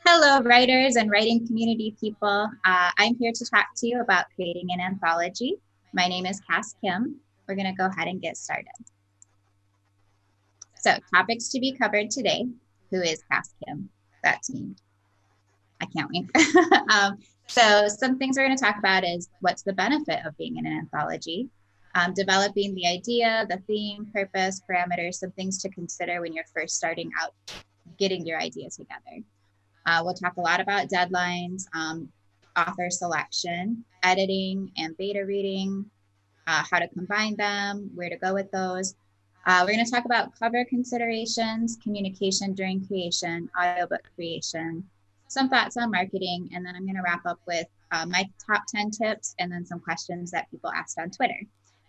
Hello, writers and writing community people. I'm here to talk to you about creating an anthology. My name is Cass Kim. We're going to go ahead and get started. So, topics to be covered today. Who is Cass Kim? That's me. I can't wait. So, some things we're going to talk about is what's the benefit of being in an anthology, developing the idea, the theme, purpose, parameters, some things to consider when you're first starting out getting your idea together. We'll talk a lot about deadlines, author selection, editing, and beta reading, how to combine them, where to go with those. We're going to talk about cover considerations, communication during creation, audiobook creation, some thoughts on marketing, and then I'm going to wrap up with my top 10 tips and then some questions that people asked on Twitter.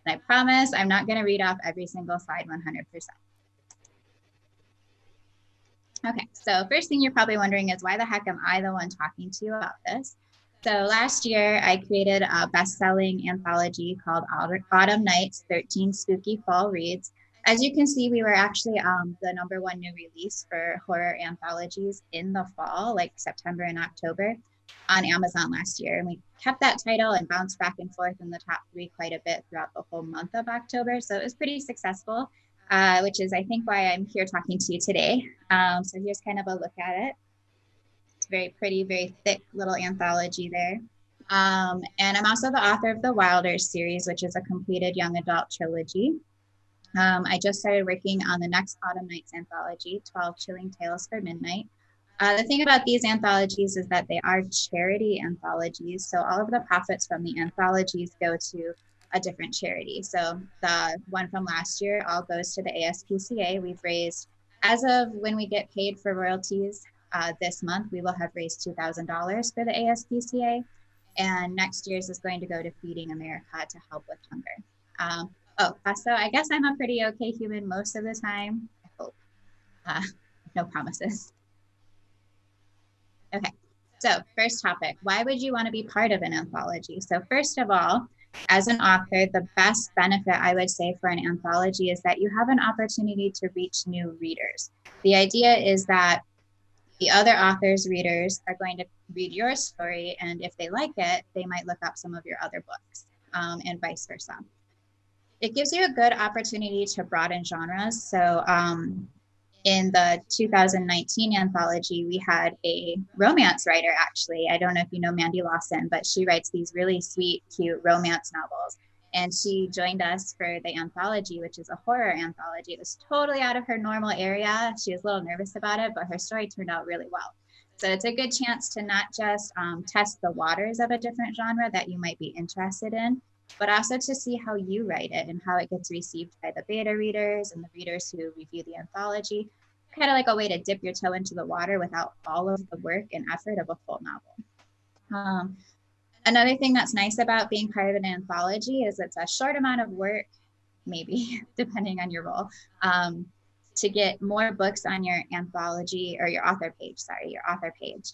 And I promise I'm not going to read off every single slide 100%. Okay, so first thing you're probably wondering is why the heck am I the one talking to you about this? So last year I created a best-selling anthology called Autumn Nights, 13 Spooky Fall Reads. As you can see, we were actually the #1 new release for horror anthologies in the fall, like September and October, on Amazon last year. And we kept that title and bounced back and forth in the top 3 quite a bit throughout the whole month of October. So it was pretty successful. Which is, I think, why I'm here talking to you today. So here's kind of a look at it. It's very pretty, very thick little anthology there. And I'm also the author of the Wilders series, which is a completed young adult trilogy. I just started working on the next Autumn Nights anthology, 12 Chilling Tales for Midnight. The thing about these anthologies is that they are charity anthologies. So all of the profits from the anthologies go to a different charity. So the one from last year all goes to the ASPCA. We've raised, as of when we get paid for royalties this month, we will have raised $2,000 for the ASPCA. And next year's is going to go to Feeding America to help with hunger. Also, I guess I'm a pretty okay human most of the time. I hope. No promises. Okay, so first topic, why would you want to be part of an anthology? So first of all, as an author, the best benefit I would say for an anthology is that you have an opportunity to reach new readers. The idea is that the other author's readers are going to read your story, and if they like it, they might look up some of your other books, and vice versa. It gives you a good opportunity to broaden genres. So in the 2019 anthology, we had a romance writer, actually. I don't know if you know Mandy Lawson, but she writes these really sweet, cute romance novels. And she joined us for the anthology, which is a horror anthology. It was totally out of her normal area. She was a little nervous about it, but her story turned out really well. So it's a good chance to not just test the waters of a different genre that you might be interested in, but also to see how you write it and how it gets received by the beta readers and the readers who review the anthology. Kind of like a way to dip your toe into the water without all of the work and effort of a full novel. Another thing that's nice about being part of an anthology is it's a short amount of work, maybe, depending on your role, to get more books on your anthology or your author page.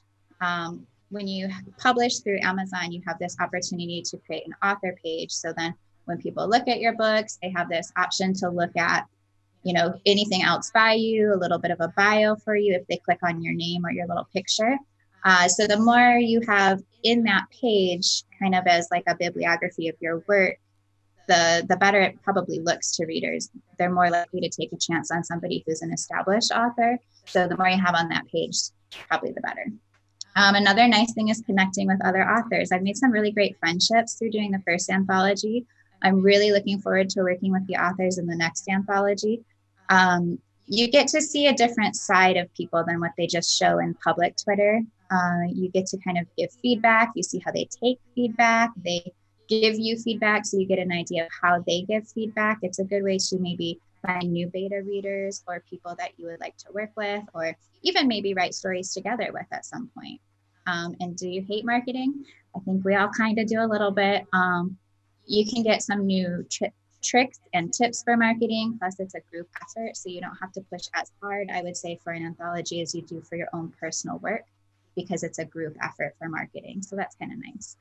When you publish through Amazon, you have this opportunity to create an author page. So then when people look at your books, they have this option to look at, anything else by you, a little bit of a bio for you if they click on your name or your little picture. So the more you have in that page, kind of as like a bibliography of your work, the better it probably looks to readers. They're more likely to take a chance on somebody who's an established author. So the more you have on that page, probably the better. Another nice thing is connecting with other authors. I've made some really great friendships through doing the first anthology. I'm really looking forward to working with the authors in the next anthology. You get to see a different side of people than what they just show in public Twitter. You get to kind of give feedback. You see how they take feedback. They give you feedback, so you get an idea of how they give feedback. It's a good way to maybe find new beta readers or people that you would like to work with, or even maybe write stories together with at some point. And do you hate marketing? I think we all kind of do a little bit. You can get some new tricks and tips for marketing, plus it's a group effort, so you don't have to push as hard, I would say, for an anthology as you do for your own personal work, because it's a group effort for marketing. So that's kind of nice.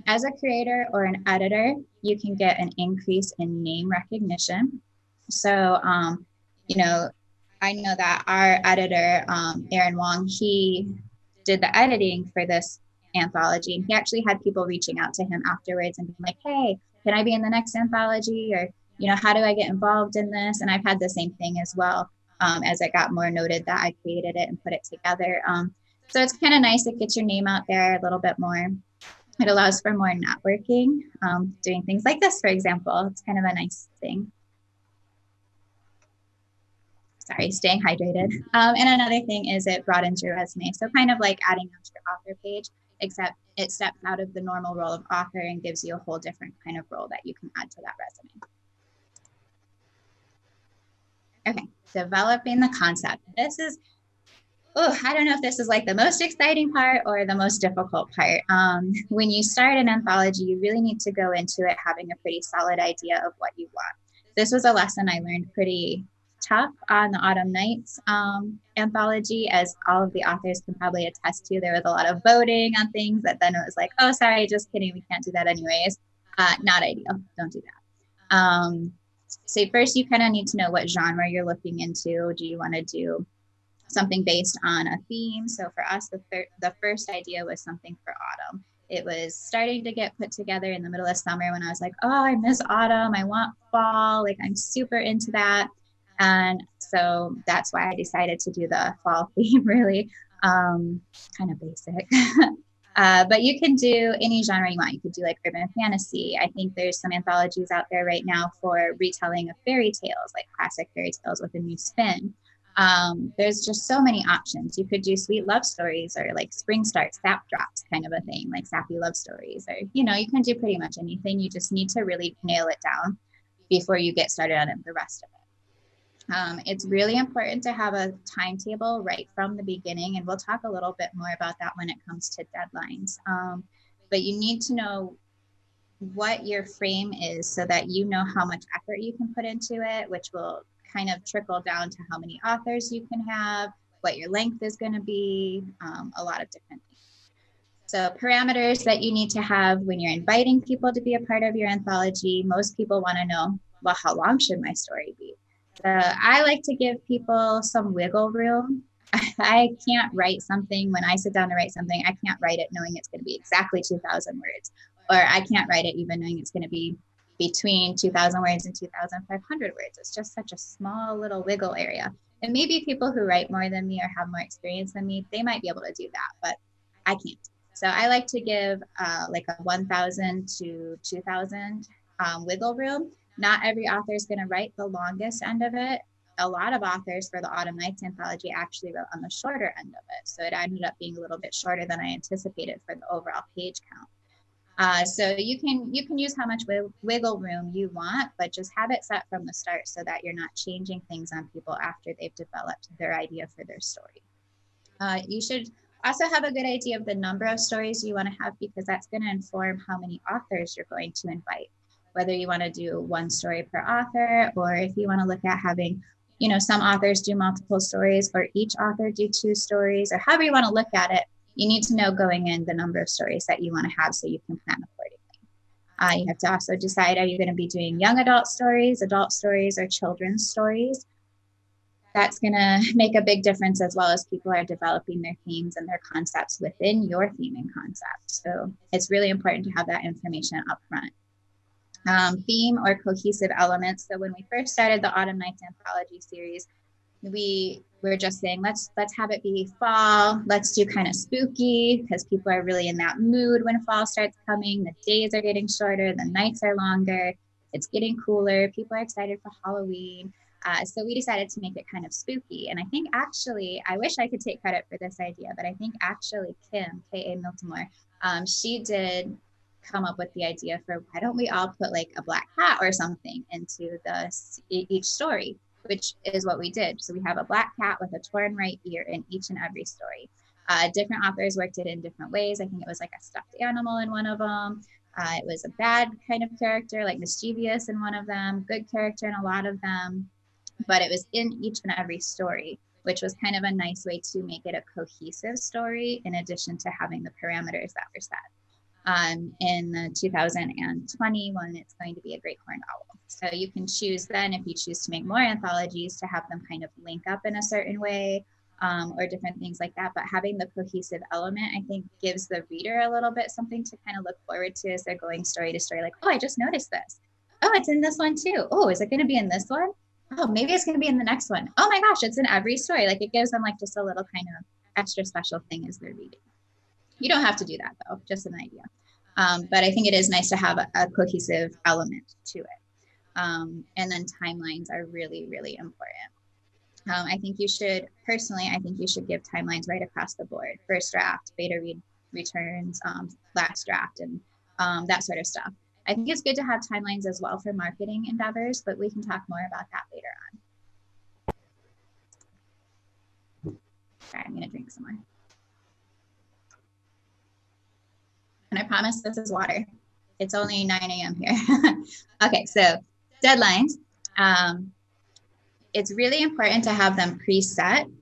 As a creator or an editor, you can get an increase in name recognition. So, I know that our editor, Aaron Wong, he did the editing for this anthology. And he actually had people reaching out to him afterwards and being like, hey, can I be in the next anthology? Or, how do I get involved in this? And I've had the same thing as well, as it got more noted that I created it and put it together. So it's kind of nice. It gets your name out there a little bit more. It allows for more networking, doing things like this, for example. It's kind of a nice thing. Sorry, staying hydrated. And another thing is it broadens your resume. So kind of like adding on to your author page, except it steps out of the normal role of author and gives you a whole different kind of role that you can add to that resume. Okay, developing the concept. This is, I don't know if this is like the most exciting part or the most difficult part. When you start an anthology, you really need to go into it having a pretty solid idea of what you want. This was a lesson I learned pretty tough on the Autumn Nights anthology, as all of the authors can probably attest to. There was a lot of voting on things that then it was like, oh, sorry, just kidding. We can't do that anyways. Not ideal. Don't do that. So first, you kind of need to know what genre you're looking into. Do you want to do something based on a theme? So for us, the first idea was something for autumn. It was starting to get put together in the middle of summer when I was like, oh, I miss autumn. I want fall. Like, I'm super into that. And so that's why I decided to do the fall theme, really. Kind of basic. But you can do any genre you want. You could do like urban fantasy. I think there's some anthologies out there right now for retelling of fairy tales, like classic fairy tales with a new spin. There's just so many options. You could do sweet love stories or like spring start, sap drops kind of a thing, like sappy love stories, or, you can do pretty much anything. You just need to really nail it down before you get started on the rest of it. It's really important to have a timetable right from the beginning, and we'll talk a little bit more about that when it comes to deadlines. But you need to know what your frame is so that you know how much effort you can put into it, which will kind of trickle down to how many authors you can have, what your length is going to be, a lot of different things. So parameters that you need to have when you're inviting people to be a part of your anthology. Most people want to know, well, how long should my story be? So I like to give people some wiggle room. I can't write something, when I sit down to write something, I can't write it knowing it's going to be exactly 2,000 words, or I can't write it even knowing it's going to be between 2,000 words and 2,500 words. It's just such a small little wiggle area. And maybe people who write more than me or have more experience than me, they might be able to do that, but I can't. So I like to give like a 1,000 to 2,000 wiggle room. Not every author is going to write the longest end of it. A lot of authors for the Autumn Nights anthology actually wrote on the shorter end of it. So it ended up being a little bit shorter than I anticipated for the overall page count. So you can use how much wiggle room you want, but just have it set from the start so that you're not changing things on people after they've developed their idea for their story. You should also have a good idea of the number of stories you want to have, because that's going to inform how many authors you're going to invite. Whether you want to do one story per author, or if you want to look at having, some authors do multiple stories, or each author do 2 stories, or however you want to look at it, you need to know going in the number of stories that you want to have so you can plan accordingly. You have to also decide, are you going to be doing young adult stories, or children's stories? That's going to make a big difference, as well as people are developing their themes and their concepts within your theme and concept. So it's really important to have that information up front. Theme or cohesive elements. So when we first started the Autumn Nights anthology series, we were just saying, let's have it be fall. Let's do kind of spooky, because people are really in that mood when fall starts coming. The days are getting shorter, the nights are longer, it's getting cooler, people are excited for Halloween. So we decided to make it kind of spooky. And I think actually, I wish I could take credit for this idea, but I think actually Kim, K.A. Miltimore, she did come up with the idea for, why don't we all put like a black hat or something into each story, which is what we did. So we have a black cat with a torn right ear in each and every story. Different authors worked it in different ways. I think it was like a stuffed animal in one of them. It was a bad kind of character, like mischievous in one of them, good character in a lot of them. But it was in each and every story, which was kind of a nice way to make it a cohesive story, in addition to having the parameters that were set. In the 2021, it's going to be a Great Horned Owl. So you can choose then, if you choose to make more anthologies, to have them kind of link up in a certain way, or different things like that. But having the cohesive element, I think, gives the reader a little bit something to kind of look forward to as they're going story to story. Like, oh, I just noticed this. Oh, it's in this one too. Oh, is it going to be in this one? Oh, maybe it's going to be in the next one. Oh my gosh, it's in every story. Like, it gives them like just a little kind of extra special thing as they're reading. You don't have to do that though, just an idea. But I think it is nice to have a cohesive element to it. And then timelines are really, really important. I think you should, personally, I think you should give timelines right across the board. First draft, beta returns, last draft, and that sort of stuff. I think it's good to have timelines as well for marketing endeavors, but we can talk more about that later on. Okay, I'm gonna drink some more. And I promise this is water. It's only 9 a.m. here. Okay, so deadlines. It's really important to have them preset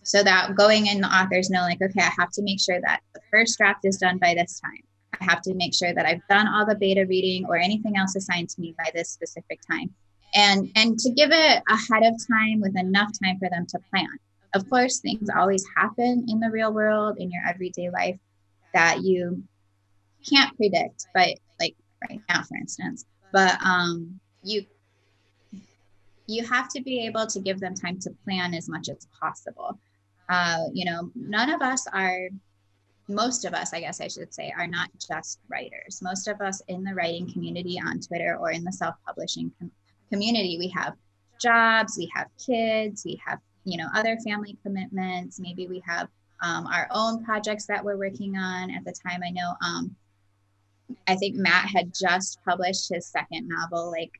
so that going in, the authors know, like, okay, I have to make sure that the first draft is done by this time. I have to make sure that I've done all the beta reading or anything else assigned to me by this specific time. And to give it ahead of time with enough time for them to plan. Of course, things always happen in the real world, in your everyday life, that you can't predict, but like right now, for instance, but you have to be able to give them time to plan as much as possible. None of us are, most of us, I guess I should say, are not just writers. Most of us in the writing community on Twitter or in the self-publishing community, we have jobs, we have kids, we have, other family commitments. Maybe we have our own projects that we're working on. At the time, I know, I think Matt had just published his second novel, like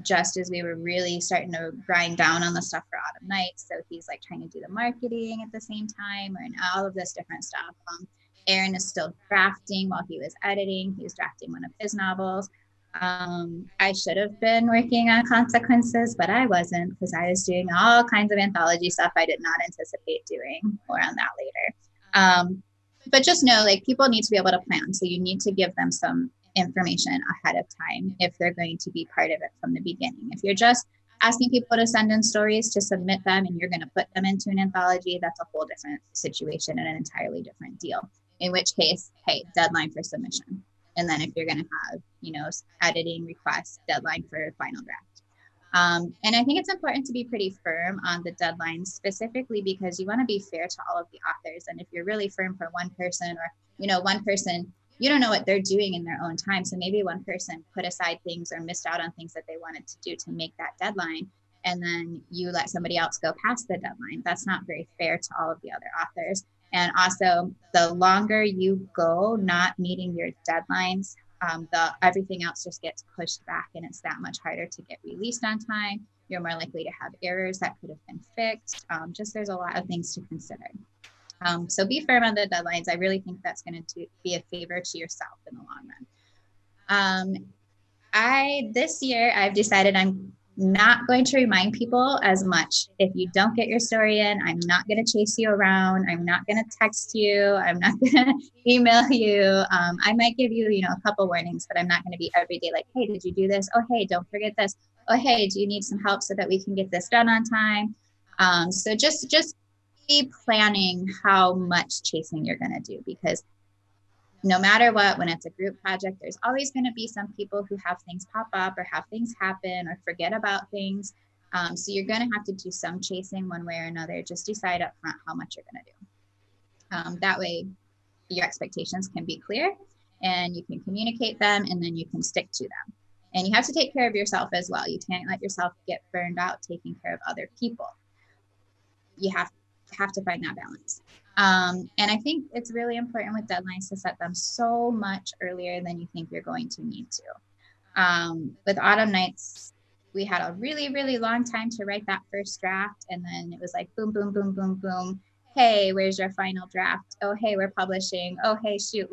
just as we were really starting to grind down on the stuff for Autumn Nights. So he's like trying to do the marketing at the same time and all of this different stuff. Aaron is still drafting while he was editing. He was drafting one of his novels. I should have been working on Consequences, but I wasn't because I was doing all kinds of anthology stuff I did not anticipate doing. More on that later. But just know, like, people need to be able to plan. So you need to give them some information ahead of time if they're going to be part of it from the beginning. If you're just asking people to send in stories to submit them and you're going to put them into an anthology, that's a whole different situation and an entirely different deal. In which case, hey, deadline for submission. And then if you're going to have, editing requests, deadline for final draft. And I think it's important to be pretty firm on the deadlines, specifically because you want to be fair to all of the authors. And if you're really firm for one person, or, one person, you don't know what they're doing in their own time. So maybe one person put aside things or missed out on things that they wanted to do to make that deadline. And then you let somebody else go past the deadline. That's not very fair to all of the other authors. And also, the longer you go not meeting your deadlines, everything else just gets pushed back, and it's that much harder to get released on time. You're more likely to have errors that could have been fixed. There's a lot of things to consider. So be firm on the deadlines. I really think that's going to be a favor to yourself in the long run. This year, I've decided I'm not going to remind people as much. If you don't get your story in, I'm not going to chase you around. I'm not going to text you. I'm not going to email you. I might give you, a couple warnings, but I'm not going to be every day like, hey, did you do this? Oh, hey, don't forget this. Oh, hey, do you need some help so that we can get this done on time? So just be planning how much chasing you're going to do, because no matter what, when it's a group project, there's always going to be some people who have things pop up or have things happen or forget about things. So you're going to have to do some chasing one way or another. Just decide up front how much you're going to do. That way, your expectations can be clear and you can communicate them, and then you can stick to them. And you have to take care of yourself as well. You can't let yourself get burned out taking care of other people. You have to find that balance. And I think it's really important with deadlines to set them so much earlier than you think you're going to need to. With Autumn Nights, we had a really, really long time to write that first draft. And then it was like, boom, boom, boom, boom, boom. Hey, where's your final draft? Oh, hey, we're publishing. Oh, hey, shoot,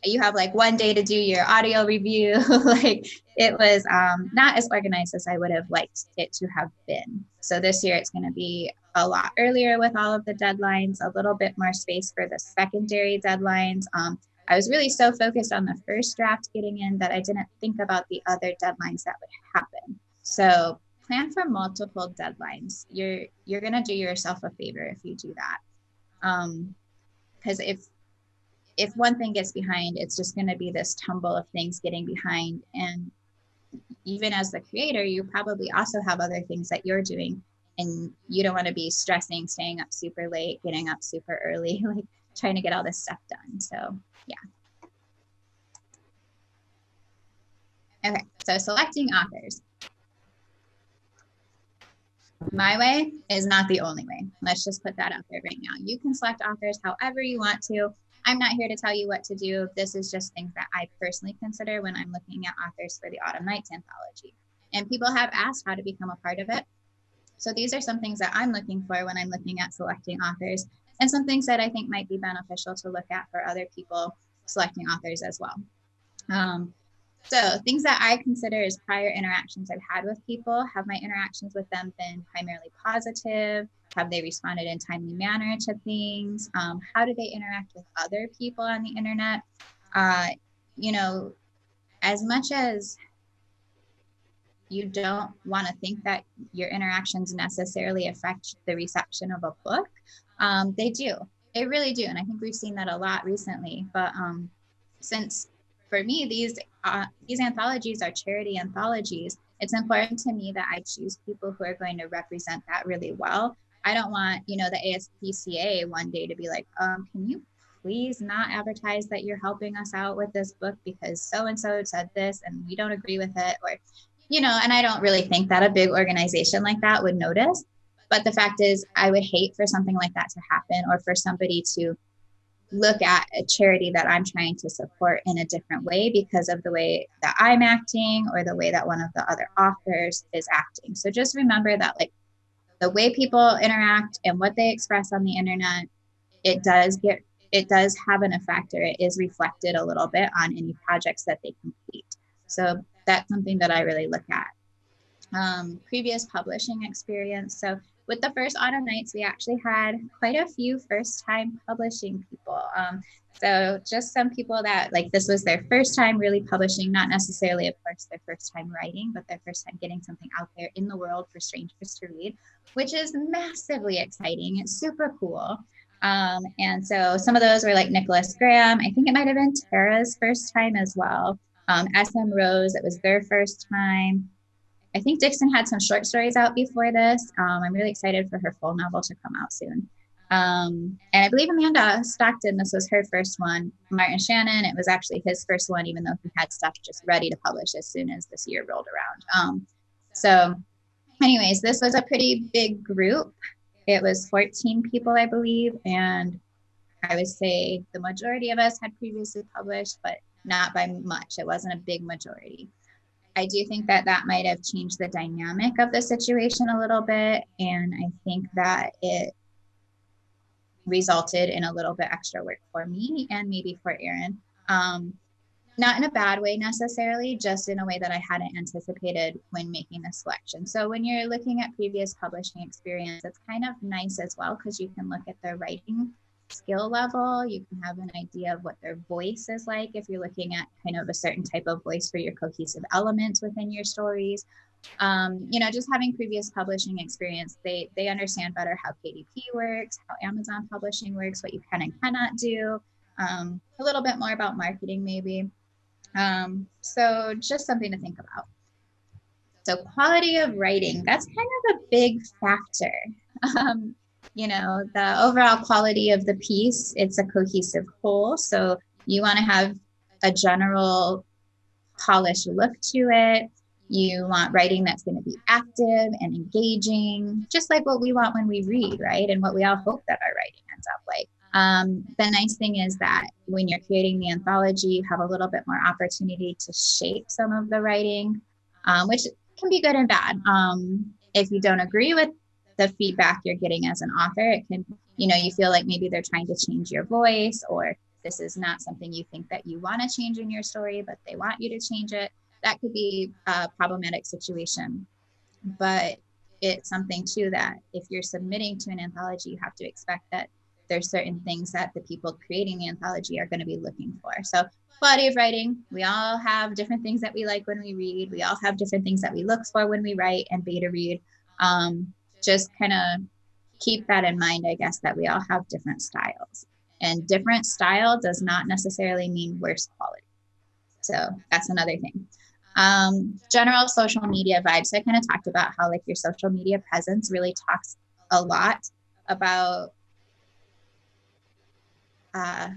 you have like 1 day to do your audio review. Like, it was not as organized as I would have liked it to have been. So this year it's going to be a lot earlier with all of the deadlines, a little bit more space for the secondary deadlines. I was really so focused on the first draft getting in that I didn't think about the other deadlines that would happen. So plan for multiple deadlines. You're going to do yourself a favor if you do that. Because if one thing gets behind, it's just going to be this tumble of things getting behind. And even as the creator, you probably also have other things that you're doing, and you don't want to be stressing, staying up super late, getting up super early, like trying to get all this stuff done. So yeah. Okay, so selecting authors. My way is not the only way. Let's just put that out there right now. You can select authors however you want to. I'm not here to tell you what to do. This is just things that I personally consider when I'm looking at authors for the Autumn Nights anthology. And people have asked how to become a part of it. So these are some things that I'm looking for when I'm looking at selecting authors, and some things that I think might be beneficial to look at for other people selecting authors as well. So things that I consider as prior interactions I've had with people. Have my interactions with them been primarily positive? Have they responded in timely manner to things? How do they interact with other people on the internet? You know, as much as you don't want to think that your interactions necessarily affect the reception of a book, they do. They really do. And I think we've seen that a lot recently. But since for me, these anthologies are charity anthologies, it's important to me that I choose people who are going to represent that really well. I don't want, the ASPCA one day to be like, can you please not advertise that you're helping us out with this book because so-and-so said this and we don't agree with it, or and I don't really think that a big organization like that would notice. But the fact is, I would hate for something like that to happen, or for somebody to look at a charity that I'm trying to support in a different way because of the way that I'm acting or the way that one of the other authors is acting. So just remember that, like, the way people interact and what they express on the internet, it does have an effect, or it is reflected a little bit on any projects that they complete. So that's something that I really look at. Previous publishing experience. So with the first Autumn Nights, we actually had quite a few first-time publishing people. So just some people that, like, this was their first time really publishing, not necessarily, of course, their first time writing, but their first time getting something out there in the world for strangers to read, which is massively exciting. It's super cool. And so some of those were like Nicholas Graham. I think it might have been Tara's first time as well. SM Rose, it was their first time. I think Dixon had some short stories out before this. I'm really excited for her full novel to come out soon. And I believe Amanda Stockton, this was her first one. Martin Shannon, it was actually his first one, even though he had stuff just ready to publish as soon as this year rolled around. So anyways, this was a pretty big group. It was 14 people, I believe. And I would say the majority of us had previously published, but not by much. It wasn't a big majority. I do think that that might have changed the dynamic of the situation a little bit. And I think that it resulted in a little bit extra work for me and maybe for Erin. Not in a bad way necessarily, just in a way that I hadn't anticipated when making the selection. So when you're looking at previous publishing experience, it's kind of nice as well, because you can look at their writing skill level. You can have an idea of what their voice is like if you're looking at kind of a certain type of voice for your cohesive elements within your stories. Just having previous publishing experience, they understand better how KDP works, how Amazon publishing works, what you can and cannot do, a little bit more about marketing maybe. So just something to think about. So quality of writing, that's kind of a big factor. The overall quality of the piece, it's a cohesive whole. So you want to have a general polished look to it. You want writing that's going to be active and engaging, just like what we want when we read, right? And what we all hope that our writing ends up like. The nice thing is that when you're creating the anthology, you have a little bit more opportunity to shape some of the writing, which can be good and bad. If you don't agree with the feedback you're getting as an author, it can, you feel like maybe they're trying to change your voice, or this is not something you think that you want to change in your story, but they want you to change it. That could be a problematic situation. But it's something too that if you're submitting to an anthology, you have to expect that there's certain things that the people creating the anthology are going to be looking for. So quality of writing, we all have different things that we like when we read. We all have different things that we look for when we write and beta read. Just kind of keep that in mind, I guess, that we all have different styles, and different style does not necessarily mean worse quality. So that's another thing. General social media vibes. So I kind of talked about how like your social media presence really talks a lot about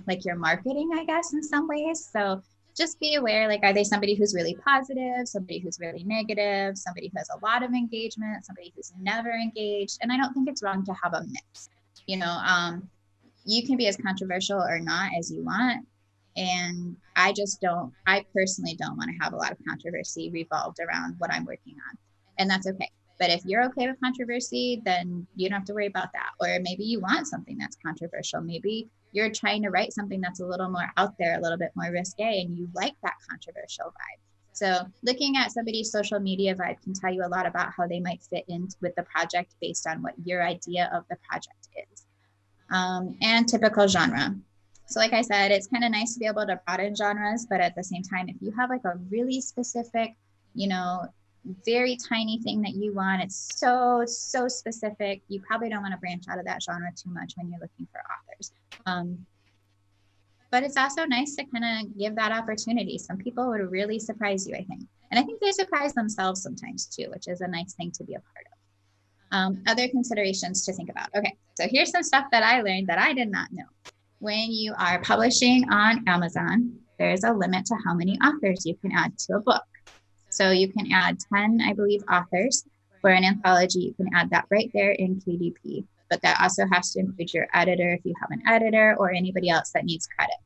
like your marketing, I guess, in some ways. So just be aware, like, are they somebody who's really positive, somebody who's really negative, somebody who has a lot of engagement, somebody who's never engaged? And I don't think it's wrong to have a mix. You know, you can be as controversial or not as you want. And I personally don't want to have a lot of controversy revolved around what I'm working on. And that's okay. But if you're okay with controversy, then you don't have to worry about that. Or maybe you want something that's controversial. Maybe you're trying to write something that's a little more out there, a little bit more risque, and you like that controversial vibe. So looking at somebody's social media vibe can tell you a lot about how they might fit in with the project based on what your idea of the project is. And typical genre. So like I said, it's kind of nice to be able to broaden genres, but at the same time, if you have like a really specific, you know, very tiny thing that you want, it's so specific, you probably don't want to branch out of that genre too much when you're looking for authors. But it's also nice to kind of give that opportunity. Some people would really surprise you, I think. And I think they surprise themselves sometimes too, which is a nice thing to be a part of. Other considerations to think about. Okay, so here's some stuff that I learned that I did not know. When you are publishing on Amazon, there's a limit to how many authors you can add to a book. So you can add 10, I believe, authors. For an anthology, you can add that right there in KDP. But that also has to include your editor if you have an editor or anybody else that needs credit.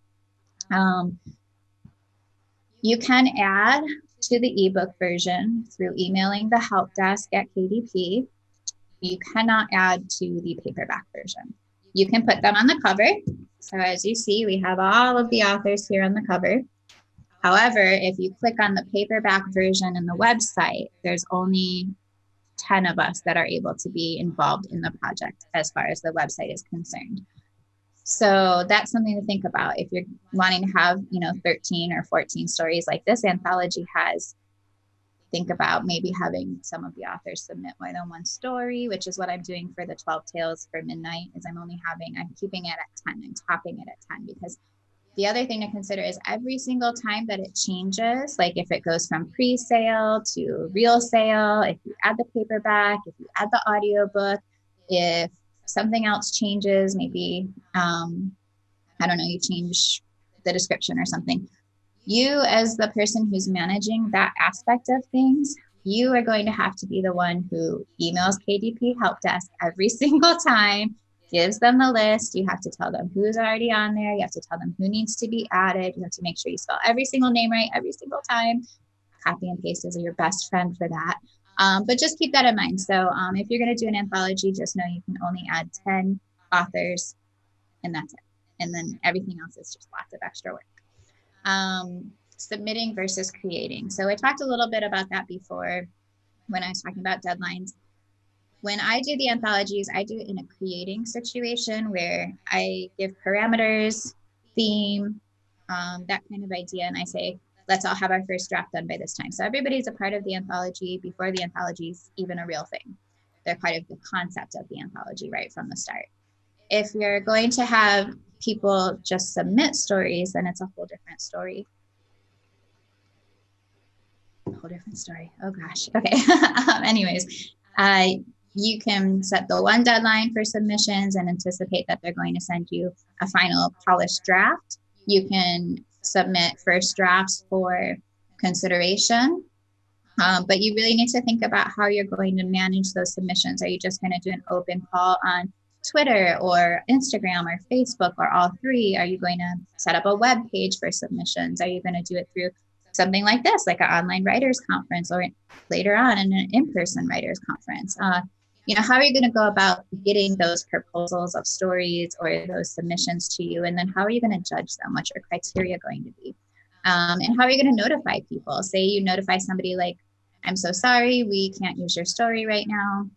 You can add to the ebook version through emailing the help desk at KDP. You cannot add to the paperback version. You can put them on the cover. So as you see, we have all of the authors here on the cover. However, if you click on the paperback version in the website, there's only 10 of us that are able to be involved in the project as far as the website is concerned. So that's something to think about if you're wanting to have, 13 or 14 stories like this anthology has. Think about maybe having some of the authors submit more than one story, which is what I'm doing for the 12 Tales for Midnight, is I'm keeping it at 10. I'm topping it at 10 because the other thing to consider is every single time that it changes, like if it goes from pre-sale to real sale, if you add the paperback, if you add the audiobook, if something else changes, maybe, I don't know, you change the description or something. You, as the person who's managing that aspect of things, you are going to have to be the one who emails KDP help desk every single time, gives them the list. You have to tell them who's already on there. You have to tell them who needs to be added. You have to make sure you spell every single name right every single time. Copy and paste is your best friend for that. But just keep that in mind. So if you're going to do an anthology, just know you can only add 10 authors and that's it. And then everything else is just lots of extra work. Submitting versus creating. So I talked a little bit about that before when I was talking about deadlines. When I do the anthologies, I do it in a creating situation where I give parameters, theme, that kind of idea. And I say, let's all have our first draft done by this time. So everybody's a part of the anthology before the anthology is even a real thing. They're part of the concept of the anthology right from the start. If you're going to have people just submit stories, then it's a whole different story. Oh gosh. Okay. Anyways, you can set the one deadline for submissions and anticipate that they're going to send you a final polished draft. You can submit first drafts for consideration, but you really need to think about how you're going to manage those submissions. Are you just going to do an open call on Twitter or Instagram or Facebook or all three? Are you going to set up a web page for submissions? Are you going to do it through something like this, like an online writers conference, or later on in an in-person writers conference? How are you going to go about getting those proposals of stories or those submissions to you? And then how are you going to judge them? What's your criteria going to be? And how are you going to notify people? Say you notify somebody like, I'm so sorry, we can't use your story right now.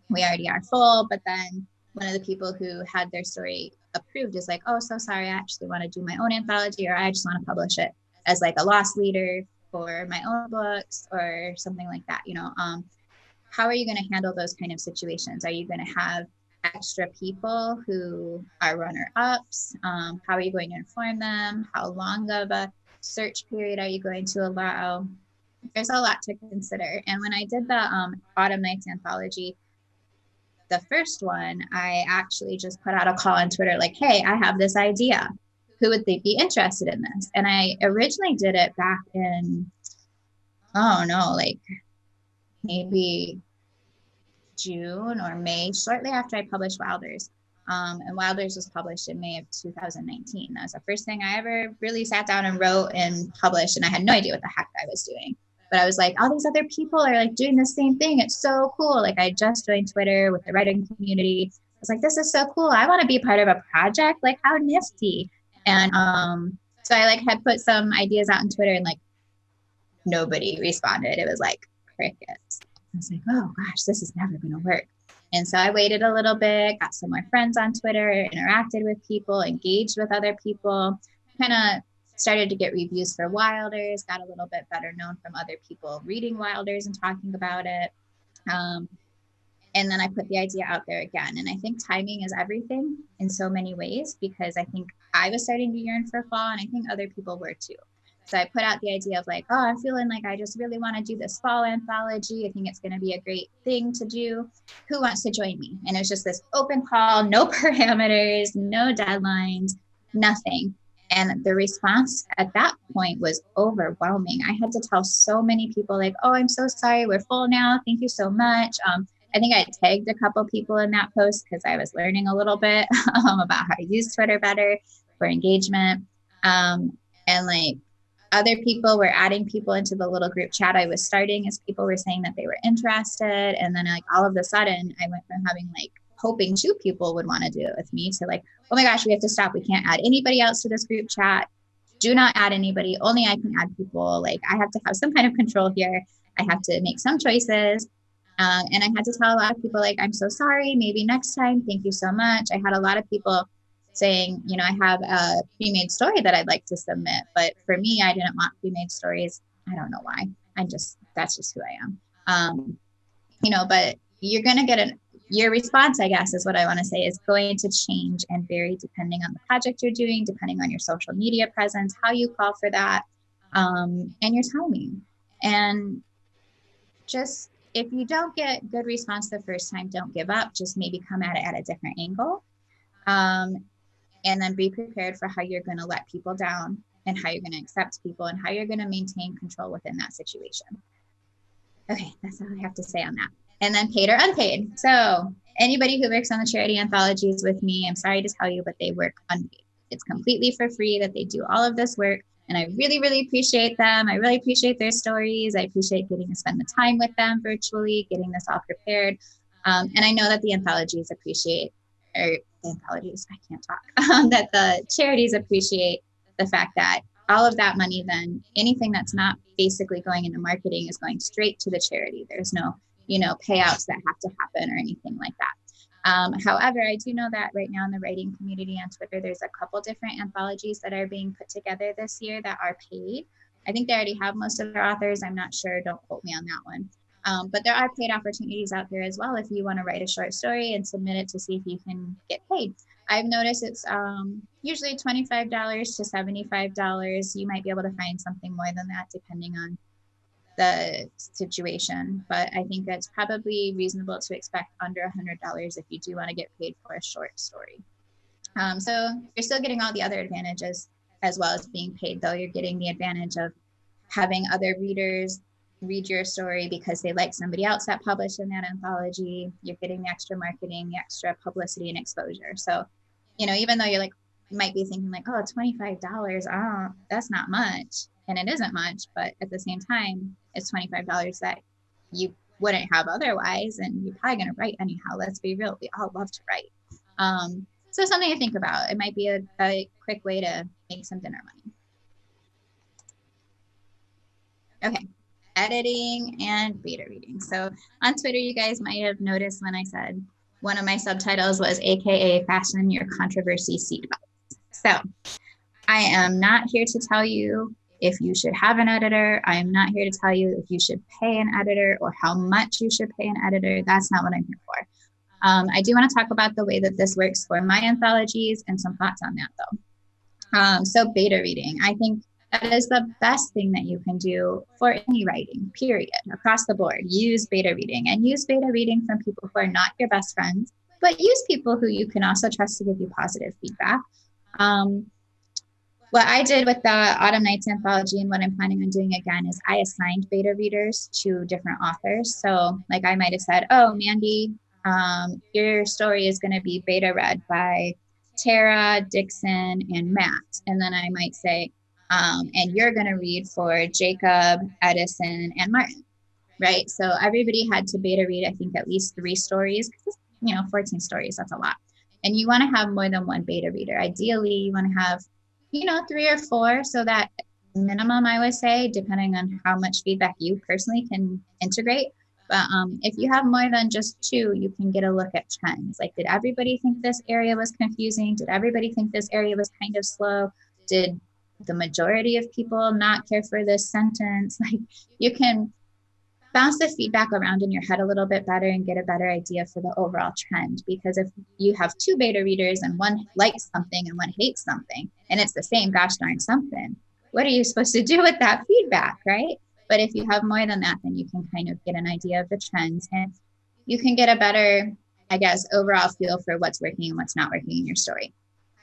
We already are full, but then one of the people who had their story approved is like, oh, so sorry, I actually want to do my own anthology, or I just want to publish it as like a lost leader for my own books or something like that. How are you going to handle those kind of situations? Are you going to have extra people who are runner-ups? How are you going to inform them? How long of a search period are you going to allow? There's a lot to consider. And when I did the Autumn Nights anthology, the first one, I actually just put out a call on Twitter like, hey, I have this idea. Who would they be interested in this? And I originally did it back in, oh no, like maybe June or May, shortly after I published Wilders. And Wilders was published in May of 2019. That was the first thing I ever really sat down and wrote and published. And I had no idea what the heck I was doing. But I was like, all these other people are like doing the same thing. It's so cool. Like I just joined Twitter with the writing community. I was like, this is so cool. I want to be part of a project. Like how nifty. And so I like had put some ideas out on Twitter and like nobody responded. It was like crickets. I was like, oh gosh, this is never going to work. And so I waited a little bit, got some more friends on Twitter, interacted with people, engaged with other people, kind of started to get reviews for Wilders, got a little bit better known from other people reading Wilders and talking about it. And then I put the idea out there again. And I think timing is everything in so many ways, because I think I was starting to yearn for fall and I think other people were too. So I put out the idea of like, oh, I'm feeling like I just really want to do this fall anthology. I think it's going to be a great thing to do. Who wants to join me? And it was just this open call, no parameters, no deadlines, nothing. And the response at that point was overwhelming. I had to tell so many people like, oh, I'm so sorry, we're full now. Thank you so much. I think I tagged a couple people in that post because I was learning a little bit about how to use Twitter better for engagement. And like, other people were adding people into the little group chat I was starting as people were saying that they were interested. And then like all of a sudden I went from having like hoping 2 people would want to do it with me to like, oh my gosh, we have to stop. We can't add anybody else to this group chat. Do not add anybody. Only I can add people. Like I have to have some kind of control here. I have to make some choices. And I had to tell a lot of people like, I'm so sorry, maybe next time. Thank you so much. I had a lot of people saying, I have a pre-made story that I'd like to submit. But for me, I didn't want pre-made stories. I don't know why. That's just who I am. But you're going to get your response, I guess, is what I want to say, is going to change and vary depending on the project you're doing, depending on your social media presence, how you call for that, and your timing. And just, if you don't get good response the first time, don't give up. Just maybe come at it at a different angle. And then be prepared for how you're going to let people down and how you're going to accept people and how you're going to maintain control within that situation. Okay, that's all I have to say on that. And then paid or unpaid. So anybody who works on the charity anthologies with me, I'm sorry to tell you, but they work unpaid. It's completely for free that they do all of this work. And I really, really appreciate them. I really appreciate their stories. I appreciate getting to spend the time with them virtually, getting this all prepared. And I know that the anthologies appreciate, or the anthologies, I can't talk, that the charities appreciate the fact that all of that money, then anything that's not basically going into marketing is going straight to the charity. There's no, payouts that have to happen or anything like that. However, I do know that right now in the writing community on Twitter, there's a couple different anthologies that are being put together this year that are paid. I think they already have most of their authors. I'm not sure. Don't quote me on that one. But there are paid opportunities out there as well if you want to write a short story and submit it to see if you can get paid. I've noticed it's usually $25 to $75. You might be able to find something more than that depending on the situation. But I think that's probably reasonable to expect under $100 if you do want to get paid for a short story. So you're still getting all the other advantages as well as being paid, though. You're getting the advantage of having other readers read your story because they like somebody else that published in that anthology. You're getting the extra marketing, the extra publicity and exposure. So, even though you're like, you might be thinking like, oh, $25, oh, that's not much. And it isn't much, but at the same time, it's $25 that you wouldn't have otherwise. And you're probably going to write anyhow. Let's be real. We all love to write. So something to think about. It might be a quick way to make some dinner money. Okay. Editing and beta reading. So on Twitter, you guys might have noticed when I said one of my subtitles was AKA Fasten Your Controversy Seatbelt. So I am not here to tell you if you should have an editor. I am not here to tell you if you should pay an editor or how much you should pay an editor. That's not what I'm here for. I do want to talk about the way that this works for my anthologies and some thoughts on that though. So beta reading, I think that is the best thing that you can do for any writing, period, across the board. Use beta reading, and use beta reading from people who are not your best friends, but use people who you can also trust to give you positive feedback. What I did with the Autumn Nights anthology and what I'm planning on doing again is I assigned beta readers to different authors. So like I might have said, oh, Mandy, your story is going to be beta read by Tara, Dixon, and Matt. And then I might say, and you're going to read for Jacob, Edison, and Martin, right? So everybody had to beta read, I think, at least 3 stories, because, 14 stories, that's a lot. And you want to have more than one beta reader. Ideally, you want to have 3 or 4, so that minimum, I would say, depending on how much feedback you personally can integrate. But if you have more than just 2, you can get a look at trends. Like, did everybody think this area was confusing? Did everybody think this area was kind of slow? Did the majority of people not care for this sentence? Like, you can bounce the feedback around in your head a little bit better and get a better idea for the overall trend. Because if you have 2 beta readers and one likes something and one hates something, and it's the same gosh darn something, what are you supposed to do with that feedback, right? But if you have more than that, then you can kind of get an idea of the trends, and you can get a better, I guess, overall feel for what's working and what's not working in your story.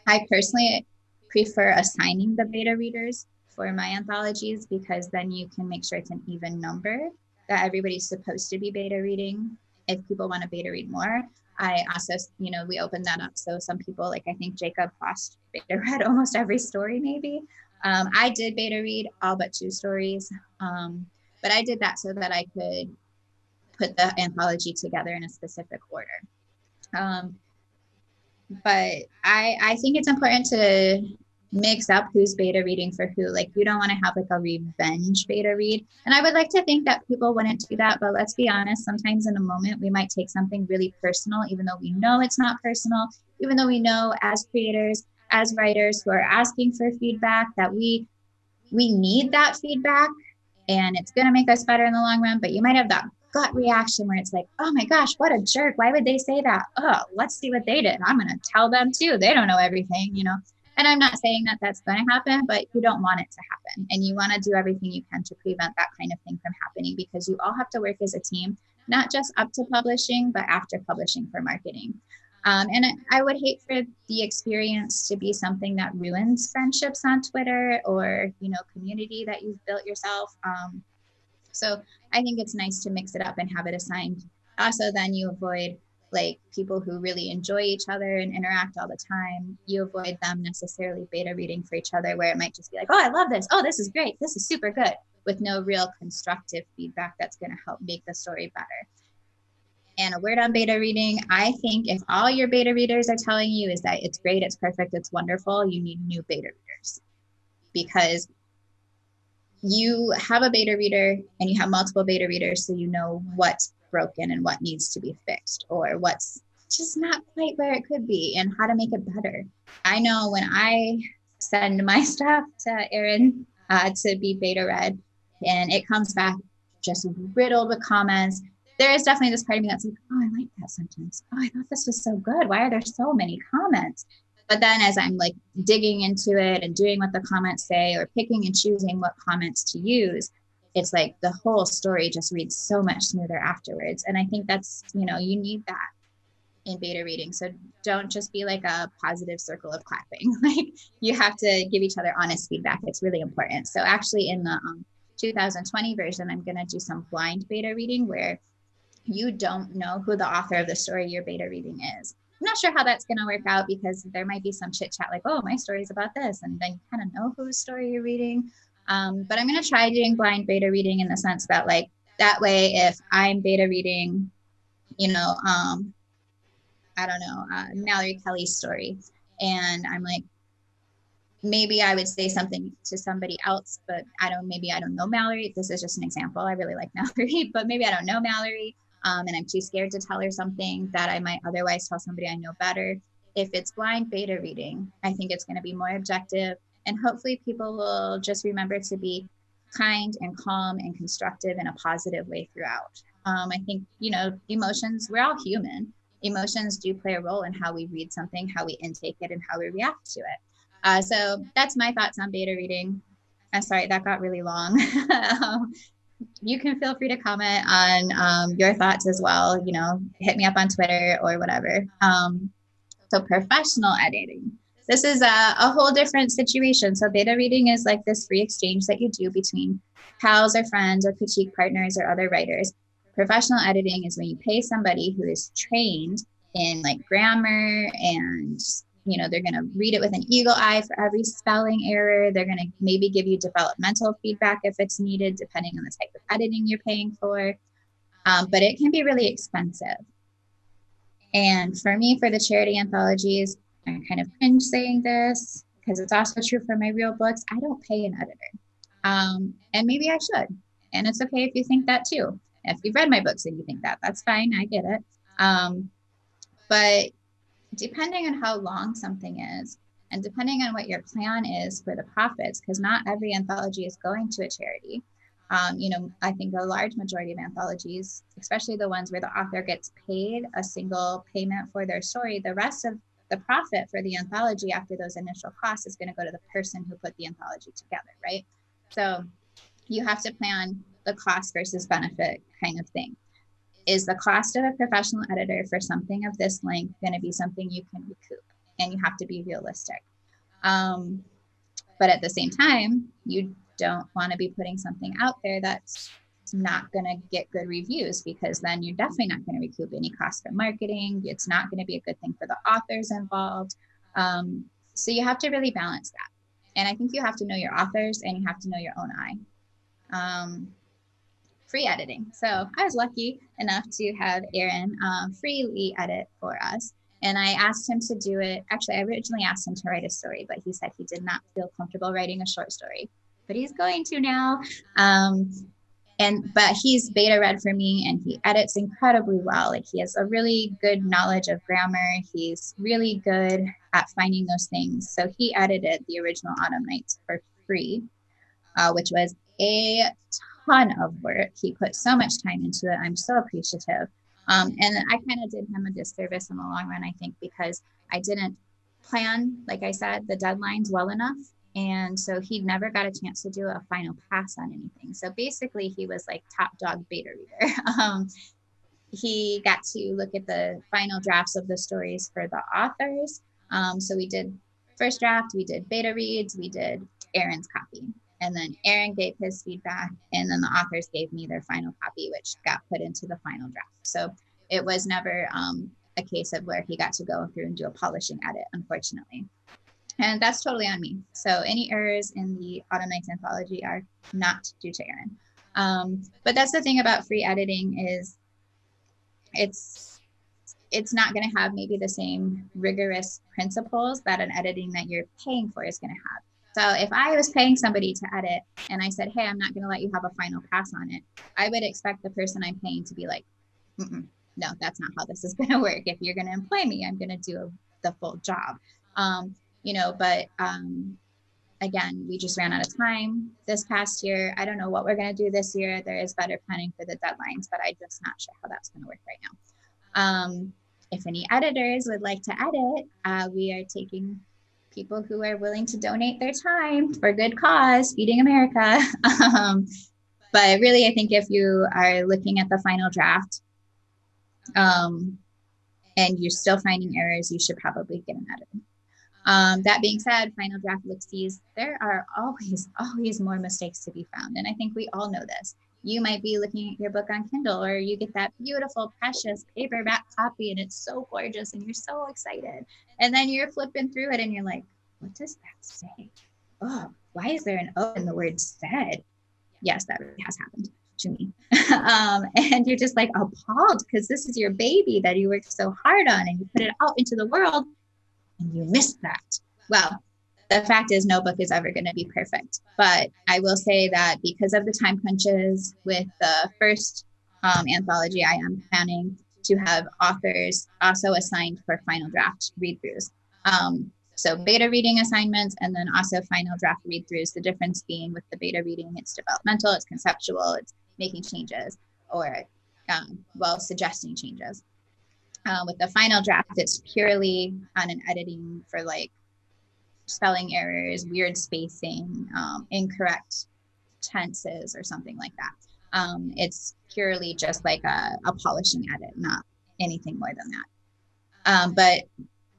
I personally prefer assigning the beta readers for my anthologies, because then you can make sure it's an even number that everybody's supposed to be beta reading. If people want to beta read more, I also, we open that up. So some people, like I think Jacob Frost beta read almost every story, maybe. I did beta read all but 2 stories. But I did that so that I could put the anthology together in a specific order. But I think it's important to mix up who's beta reading for who. Like, you don't want to have like a revenge beta read. And I would like to think that people wouldn't do that, but let's be honest, sometimes in a moment we might take something really personal, even though we know it's not personal, even though we know as creators, as writers who are asking for feedback, that we need that feedback and it's going to make us better in the long run. But you might have that gut reaction where it's like, oh my gosh, what a jerk. Why would they say that? Oh, let's see what they did. I'm going to tell them too. They don't know everything, And I'm not saying that that's going to happen, but you don't want it to happen. And you want to do everything you can to prevent that kind of thing from happening, because you all have to work as a team, not just up to publishing, but after publishing for marketing. And I would hate for the experience to be something that ruins friendships on Twitter or, community that you've built yourself. So I think it's nice to mix it up and have it assigned. Also, then you avoid like people who really enjoy each other and interact all the time. You avoid them necessarily beta reading for each other, where it might just be like, oh, I love this. Oh, this is great. This is super good, with no real constructive feedback that's going to help make the story better. And a word on beta reading, I think if all your beta readers are telling you is that it's great, it's perfect, it's wonderful, you need new beta readers. Because you have a beta reader and you have multiple beta readers, so you know what's broken and what needs to be fixed, or what's just not quite where it could be and how to make it better. I know when I send my stuff to Erin to be beta read and it comes back just riddled with comments, there is definitely this part of me that's like, oh, I like that sentence. Oh, I thought this was so good. Why are there so many comments? But then as I'm like digging into it and doing what the comments say, or picking and choosing what comments to use, it's like the whole story just reads so much smoother afterwards. And I think that's, you need that in beta reading. So don't just be like a positive circle of clapping. Like, you have to give each other honest feedback. It's really important. So actually in the 2020 version, I'm going to do some blind beta reading where you don't know who the author of the story you're beta reading is. I'm not sure how that's going to work out, because there might be some chit chat like, oh, my story is about this. And then you kind of know whose story you're reading. But I'm going to try doing blind beta reading in the sense that, like, that way, if I'm beta reading, I don't know, Mallory Kelly's story, and I'm like, maybe I would say something to somebody else, but maybe I don't know Mallory. This is just an example. I really like Mallory, but maybe I don't know Mallory. and I'm too scared to tell her something that I might otherwise tell somebody I know better. If it's blind beta reading, I think it's going to be more objective, and hopefully people will just remember to be kind and calm and constructive in a positive way throughout. I think, emotions, we're all human. Emotions do play a role in how we read something, how we intake it, and how we react to it. So that's my thoughts on beta reading. I'm sorry, that got really long. You can feel free to comment on your thoughts as well. Hit me up on Twitter or whatever. So professional editing. This is a whole different situation. So beta reading is like this free exchange that you do between pals or friends or critique partners or other writers. Professional editing is when you pay somebody who is trained in like grammar, and they're going to read it with an eagle eye for every spelling error. They're going to maybe give you developmental feedback if it's needed, depending on the type of editing you're paying for. But it can be really expensive. And for me, for the charity anthologies, I kind of cringe saying this because it's also true for my real books. I don't pay an editor. And maybe I should. And it's okay if you think that too. If you've read my books and you think that, that's fine. I get it. But depending on how long something is, and depending on what your plan is for the profits, because not every anthology is going to a charity. I think a large majority of anthologies, especially the ones where the author gets paid a single payment for their story, the rest of the profit for the anthology after those initial costs is going to go to the person who put the anthology together, right? So you have to plan the cost versus benefit kind of thing. Is the cost of a professional editor for something of this length going to be something you can recoup? And you have to be realistic. But at the same time, you don't want to be putting something out there that's not going to get good reviews, because then you're definitely not going to recoup any cost for marketing. It's not going to be a good thing for the authors involved. So you have to really balance that. And I think you have to know your authors and you have to know your own eye. Free editing. So I was lucky enough to have Aaron freely edit for us. And I asked him to do it. Actually, I originally asked him to write a story, but he said he did not feel comfortable writing a short story. But he's going to now. But he's beta read for me, and he edits incredibly well. Like, he has a really good knowledge of grammar. He's really good at finding those things. So he edited the original Autumn Nights for free, which was a ton of work. He put so much time into it. I'm so appreciative. And I kind of did him a disservice in the long run, I think, because I didn't plan, like I said, the deadlines well enough. And so he never got a chance to do a final pass on anything. So basically he was like top dog beta reader. He got to look at the final drafts of the stories for the authors. So we did first draft, we did beta reads, we did Aaron's copy. And then Aaron gave his feedback, and then the authors gave me their final copy, which got put into the final draft. So it was never a case of where he got to go through and do a polishing edit, unfortunately. And that's totally on me. So any errors in the Autumn Nights anthology are not due to Aaron. But that's the thing about free editing, is it's not going to have maybe the same rigorous principles that an editing that you're paying for is going to have. So if I was paying somebody to edit and I said, hey, I'm not going to let you have a final pass on it, I would expect the person I'm paying to be like, no, that's not how this is going to work. If you're going to employ me, I'm going to do the full job. But again, we just ran out of time this past year. I don't know what we're going to do this year. There is better planning for the deadlines, but I'm just not sure how that's going to work right now. If any editors would like to edit, we are taking people who are willing to donate their time for good cause, feeding America. But really, I think if you are looking at the final draft and you're still finding errors, you should probably get an editor. That being said, final draft look-sees, there are always more mistakes to be found. And I think we all know this. You might be looking at your book on Kindle, or you get that beautiful, precious paperback copy, and it's so gorgeous, and you're so excited. And then you're flipping through it, and you're like, what does that say? Oh, why is there an O in the word said? Yes, that really has happened to me. And you're just like appalled, because this is your baby that you worked so hard on, and you put it out into the world, and you missed that. Well, the fact is, no book is ever going to be perfect. But I will say that because of the time crunches with the first anthology, I am planning to have authors also assigned for final draft read-throughs. So beta reading assignments and then also final draft read-throughs. The difference being with the beta reading, it's developmental, it's conceptual, it's making changes or suggesting changes. With the final draft, it's purely on an editing for like spelling errors, weird spacing, incorrect tenses, or something like that. It's purely just like a polishing edit, not anything more than that. But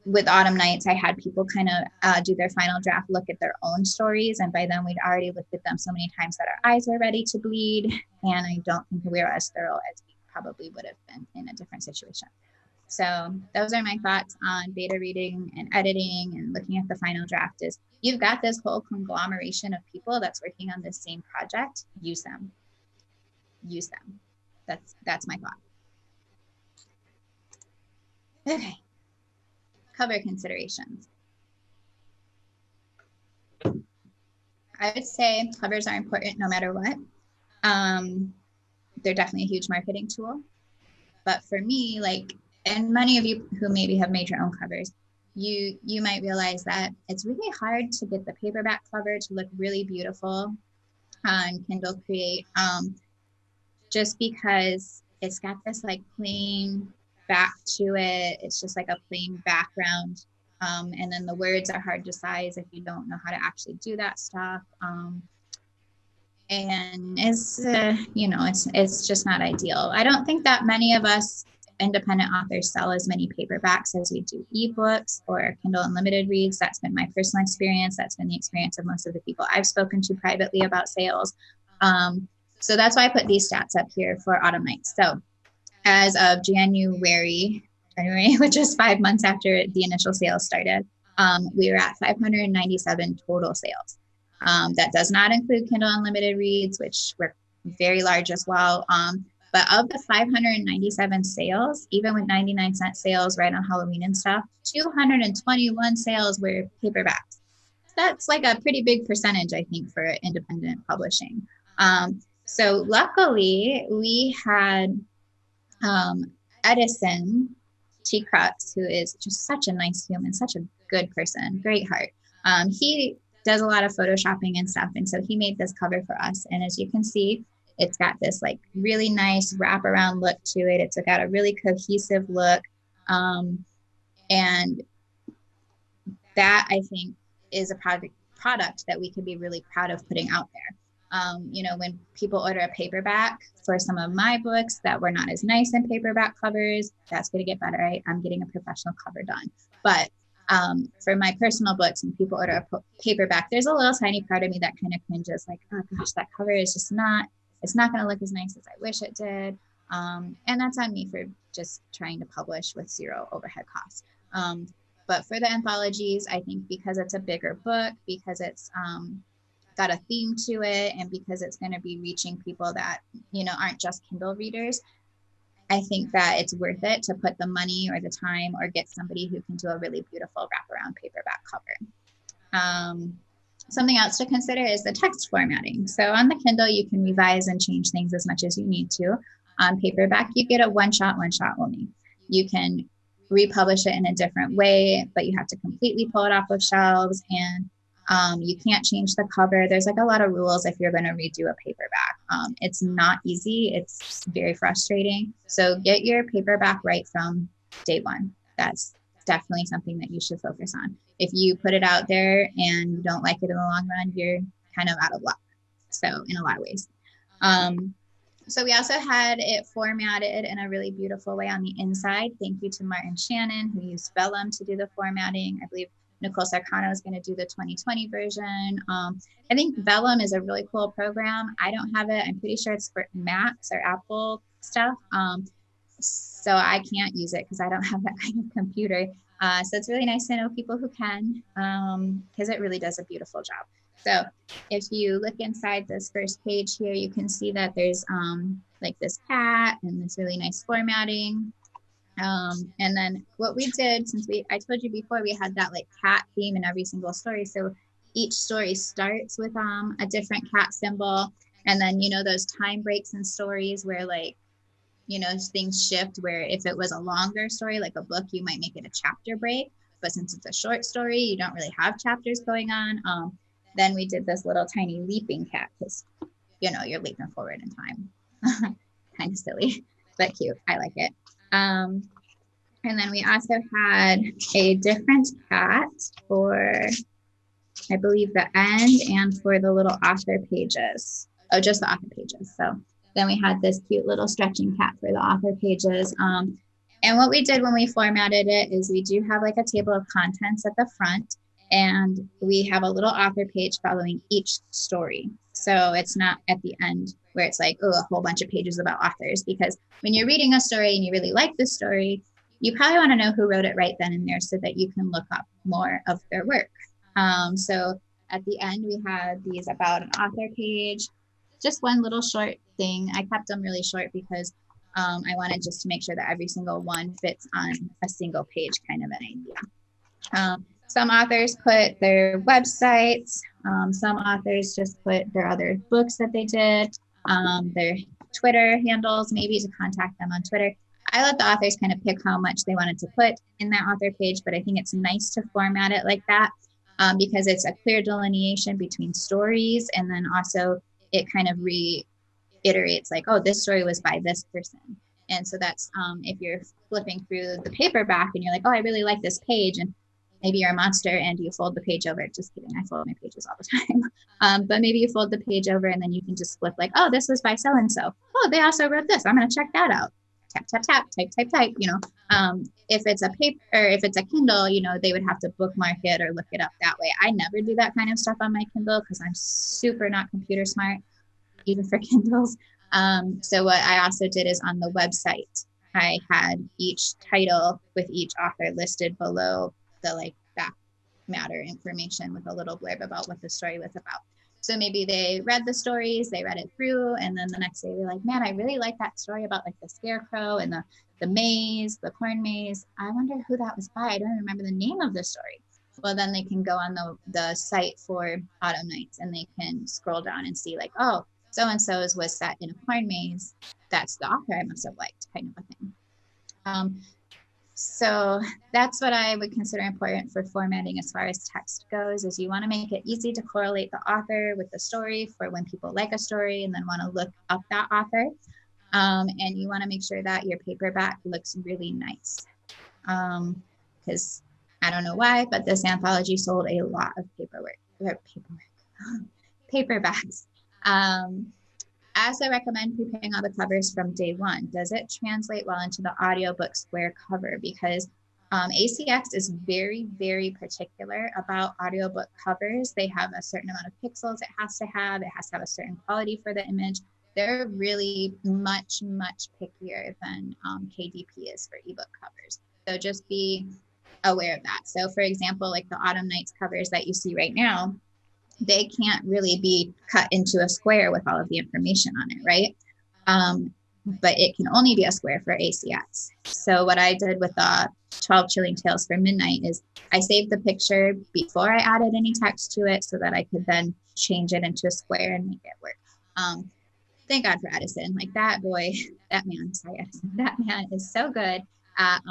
with Autumn Nights, I had people kind of do their final draft, look at their own stories. And by then we'd already looked at them so many times that our eyes were ready to bleed. And I don't think we were as thorough as we probably would have been in a different situation. So those are my thoughts on beta reading and editing and looking at the final draft. Is you've got this whole conglomeration of people that's working on this same project. Use them. Use them. That's my thought. Okay. Cover considerations. I would say covers are important no matter what. They're definitely a huge marketing tool. But for me, like, and many of you who maybe have made your own covers, you might realize that it's really hard to get the paperback cover to look really beautiful on Kindle Create, just because it's got this like plain back to it. It's just like a plain background. And then the words are hard to size if you don't know how to actually do that stuff. And it's it's just not ideal. I don't think that many of us independent authors sell as many paperbacks as we do ebooks or Kindle Unlimited reads. That's been my personal experience. That's been the experience of most of the people I've spoken to privately about sales. So that's why I put these stats up here for Autumn Nights. So as of January, which is 5 months after the initial sales started, we were at 597 total sales. That does not include Kindle Unlimited reads, which were very large as well. But of the 597 sales, even with 99-cent sales right on Halloween and stuff, 221 sales were paperbacks. That's like a pretty big percentage, I think, for independent publishing. So luckily, we had Edison T. Crux, who is just such a nice human, such a good person, great heart. He does a lot of photoshopping and stuff. And so he made this cover for us. And as you can see, it's got this like really nice wraparound look to it. It's got a really cohesive look. And that, I think, is a product that we could be really proud of putting out there. When people order a paperback for some of my books that were not as nice in paperback covers, that's going to get better. I'm getting a professional cover done. But for my personal books, and people order a paperback, there's a little tiny part of me that kind of cringes, like, oh gosh, that cover is just it's not going to look as nice as I wish it did. And that's on me for just trying to publish with zero overhead costs. But for the anthologies, I think because it's a bigger book, because it's got a theme to it, and because it's going to be reaching people that, aren't just Kindle readers, I think that it's worth it to put the money or the time or get somebody who can do a really beautiful wraparound paperback cover. Something else to consider is the text formatting. So on the Kindle, you can revise and change things as much as you need to. On paperback, you get a one shot only. You can republish it in a different way, but you have to completely pull it off of shelves, and you can't change the cover. There's like a lot of rules if you're going to redo a paperback. It's not easy. It's very frustrating. So get your paperback right from day one. That's definitely something that you should focus on. If you put it out there and you don't like it in the long run, you're kind of out of luck. So in a lot of ways. So we also had it formatted in a really beautiful way on the inside. Thank you to Martin Shannon, who used Vellum to do the formatting. I believe Nicole Sarcano is going to do the 2020 version. I think Vellum is a really cool program. I don't have it. I'm pretty sure it's for Macs or Apple stuff. So I can't use it because I don't have that kind of computer. So it's really nice to know people who can, because it really does a beautiful job. So if you look inside this first page here, you can see that there's like this cat and this really nice formatting. And then what we did, since I told you before, we had that like cat theme in every single story. So each story starts with a different cat symbol. And then, those time breaks in stories where like you know, things shift where if it was a longer story, like a book, you might make it a chapter break. But since it's a short story, you don't really have chapters going on. Then we did this little tiny leaping cat because, you know, you're leaping forward in time. Kind of silly, but cute. I like it. And then we also had a different cat for, I believe, the end and for the little author pages. Oh, just the author pages. So then we had this cute little stretching cat for the author pages. And what we did when we formatted it is we do have like a table of contents at the front, and we have a little author page following each story. So it's not at the end where it's like, oh, a whole bunch of pages about authors, because when you're reading a story and you really like the story, you probably want to know who wrote it right then and there so that you can look up more of their work. So at the end, we had these about an author page, just one little short thing. I kept them really short because I wanted just to make sure that every single one fits on a single page, kind of an idea. Some authors put their websites. Some authors just put their other books that they did, their Twitter handles, maybe to contact them on Twitter. I let the authors kind of pick how much they wanted to put in that author page, but I think it's nice to format it like that because it's a clear delineation between stories, and then also it kind of reiterates like, oh, this story was by this person. And so that's if you're flipping through the paperback and you're like, oh, I really like this page, and maybe you're a monster and you fold the page over. Just kidding, I fold my pages all the time. But maybe you fold the page over and then you can just flip like, oh, this was by so and so. Oh, they also wrote this. I'm going to check that out. Tap, tap, tap, type, type, type. You know, if it's a paper or if it's a Kindle, you know, they would have to bookmark it or look it up that way. I never do that kind of stuff on my Kindle because I'm super not computer smart, even for Kindles. So what I also did is on the website, I had each title with each author listed below the like back matter information with a little blurb about what the story was about. So maybe they read the stories, they read it through, and then the next day they're like, man, I really like that story about like the scarecrow and the maze, the corn maze. I wonder who that was by. I don't remember the name of the story. Well, then they can go on the site for Autumn Nights and they can scroll down and see like, oh, so-and-so's was set in a corn maze. That's the author I must have liked, kind of a thing. So that's what I would consider important for formatting as far as text goes, is you want to make it easy to correlate the author with the story for when people like a story and then want to look up that author. And you want to make sure that your paperback looks really nice. Because I don't know why, but this anthology sold a lot of paperbacks. I also recommend preparing all the covers from day one. Does it translate well into the audiobook square cover? Because ACX is very, very particular about audiobook covers. They have a certain amount of pixels it has to have. It has to have a certain quality for the image. They're really much, much pickier than KDP is for ebook covers. So just be aware of that. So for example, like the Autumn Nights covers that you see right now, they can't really be cut into a square with all of the information on it, right? But it can only be a square for ACX. So what I did with the 12 Chilling Tales for Midnight is I saved the picture before I added any text to it so that I could then change it into a square and make it work. Thank God for Edison. Like that boy, that man, sorry, Edison, that man is so good at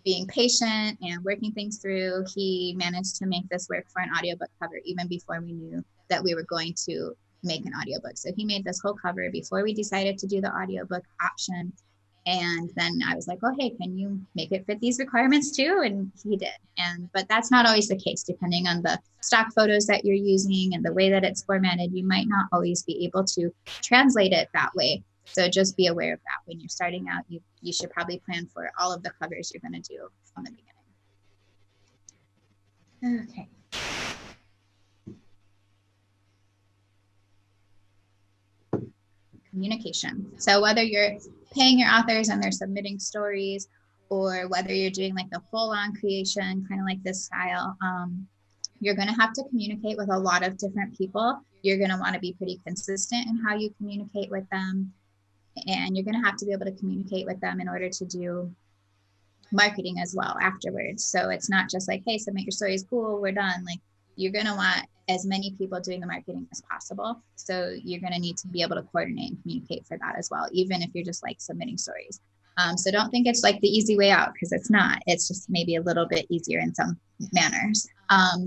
being patient and working things through. He managed to make this work for an audiobook cover even before we knew that we were going to make an audiobook. So he made this whole cover before we decided to do the audiobook option. And then I was like, oh, hey, can you make it fit these requirements too? And he did. But that's not always the case. Depending on the stock photos that you're using and the way that it's formatted, you might not always be able to translate it that way. So just be aware of that. When you're starting out, you should probably plan for all of the covers you're going to do from the beginning. Okay. Communication. So whether you're paying your authors and they're submitting stories, or whether you're doing like the full-on creation, kind of like this style, you're going to have to communicate with a lot of different people. You're going to want to be pretty consistent in how you communicate with them. And you're going to have to be able to communicate with them in order to do marketing as well afterwards. So it's not just like, hey, submit your stories, cool, we're done. Like you're going to want as many people doing the marketing as possible. So you're going to need to be able to coordinate and communicate for that as well, even if you're just like submitting stories. So don't think it's like the easy way out, because it's not. It's just maybe a little bit easier in some manners.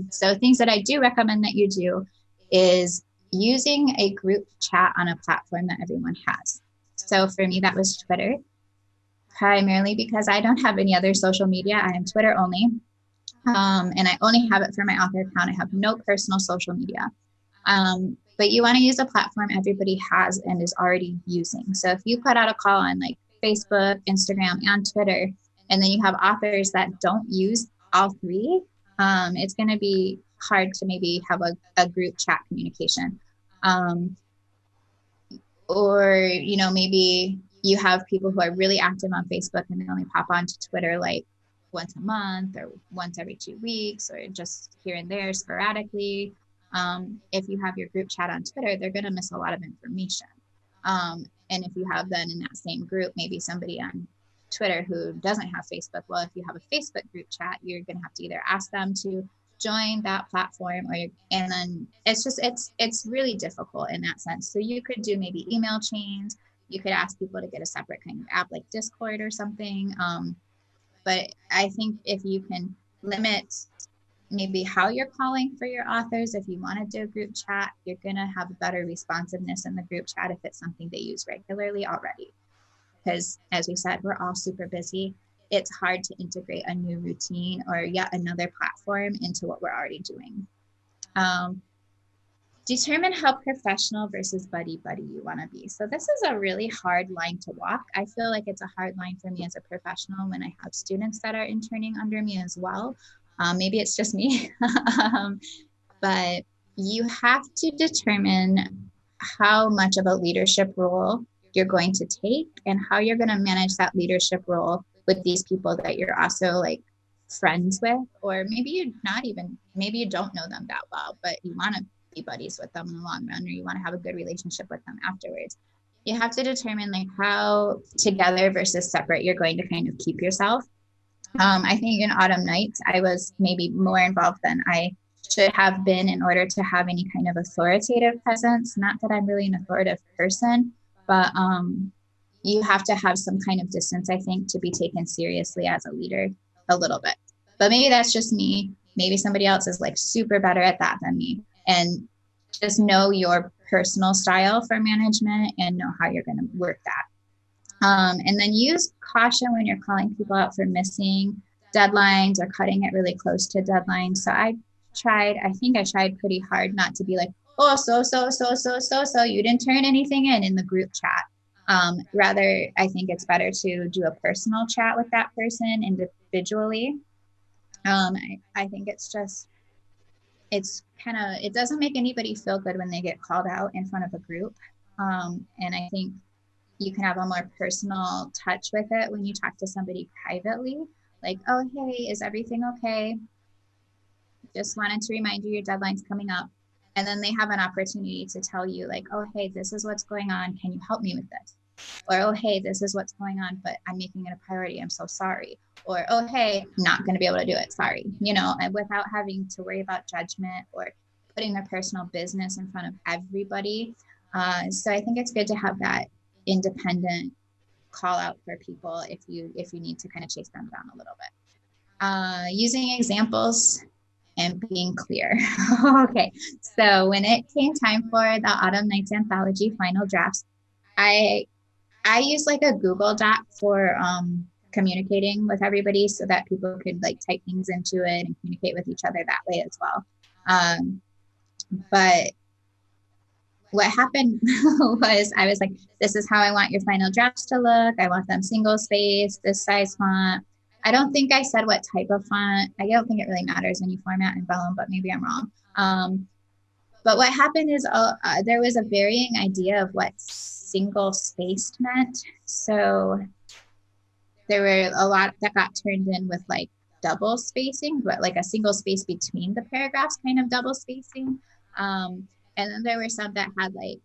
So things that I do recommend that you do is using a group chat on a platform that everyone has. So for me, that was Twitter, primarily because I don't have any other social media. I am Twitter only. And I only have it for my author account. I have no personal social media. But you want to use a platform everybody has and is already using. So if you put out a call on like Facebook, Instagram, and Twitter, and then you have authors that don't use all three, it's going to be hard to maybe have a group chat communication. Or, you know, maybe you have people who are really active on Facebook and they only pop onto Twitter like once a month or once every 2 weeks or just here and there sporadically. If you have your group chat on Twitter, they're going to miss a lot of information. And if you have then in that same group, maybe somebody on Twitter who doesn't have Facebook, well, if you have a Facebook group chat, you're going to have to either ask them to join that platform, or and then it's really difficult in that sense. So you could do maybe email chains. You could ask people to get a separate kind of app like Discord or something. But I think if you can limit maybe how you're calling for your authors, if you want to do a group chat, you're going to have better responsiveness in the group chat if it's something they use regularly already. Because as we said, we're all super busy. It's hard to integrate a new routine or yet another platform into what we're already doing. Determine how professional versus buddy you want to be. So this is a really hard line to walk. I feel like it's a hard line for me as a professional when I have students that are interning under me as well. Maybe it's just me, but you have to determine how much of a leadership role you're going to take and how you're going to manage that leadership role with these people that you're also like friends with, or maybe you not even, maybe you don't know them that well, but you want to be buddies with them in the long run, or you want to have a good relationship with them afterwards. You have to determine like how together versus separate you're going to kind of keep yourself. I think in Autumn Nights, I was maybe more involved than I should have been in order to have any kind of authoritative presence. Not that I'm really an authoritative person, but you have to have some kind of distance, I think, to be taken seriously as a leader a little bit. But maybe that's just me. Maybe somebody else is like super better at that than me. And just know your personal style for management and know how you're going to work that. And then use caution when you're calling people out for missing deadlines or cutting it really close to deadlines. So I think I tried pretty hard not to be like, oh, so you didn't turn anything in the group chat. Rather, I think it's better to do a personal chat with that person individually. I think it doesn't make anybody feel good when they get called out in front of a group. And I think you can have a more personal touch with it when you talk to somebody privately. Like, oh, hey, is everything okay? Just wanted to remind you your deadline's coming up. And then they have an opportunity to tell you like, oh, hey, this is what's going on. Can you help me with this? Or, oh, hey, this is what's going on, but I'm making it a priority. I'm so sorry. Or, oh, hey, not going to be able to do it. Sorry. And without having to worry about judgment or putting their personal business in front of everybody. So I think it's good to have that independent call out for people if you need to kind of chase them down a little bit. Using examples and being clear. Okay, so when it came time for the Autumn Nights Anthology final drafts, I use like a Google Doc for communicating with everybody so that people could like type things into it and communicate with each other that way as well. But what happened was I was like, this is how I want your final drafts to look. I want them single spaced, this size font. I don't think I said what type of font. I don't think it really matters when you format in vellum, but maybe I'm wrong. But what happened is there was a varying idea of what single spaced meant. So there were a lot that got turned in with like double spacing, but like a single space between the paragraphs, kind of double spacing. And then there were some that had like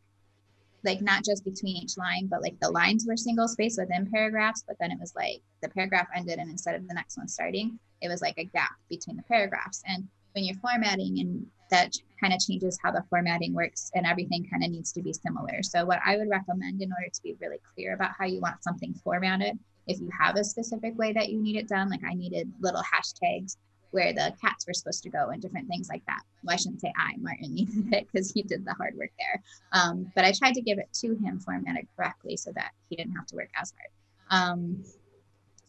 not just between each line, but like the lines were single space within paragraphs, but then it was like the paragraph ended and instead of the next one starting, it was like a gap between the paragraphs. And when you're formatting, and that kind of changes how the formatting works, and everything kind of needs to be similar. So what I would recommend, in order to be really clear about how you want something formatted, if you have a specific way that you need it done, like I needed little hashtags where the cats were supposed to go and different things like that. Well, I shouldn't say Martin needed it because he did the hard work there. But I tried to give it to him formatted correctly so that he didn't have to work as hard.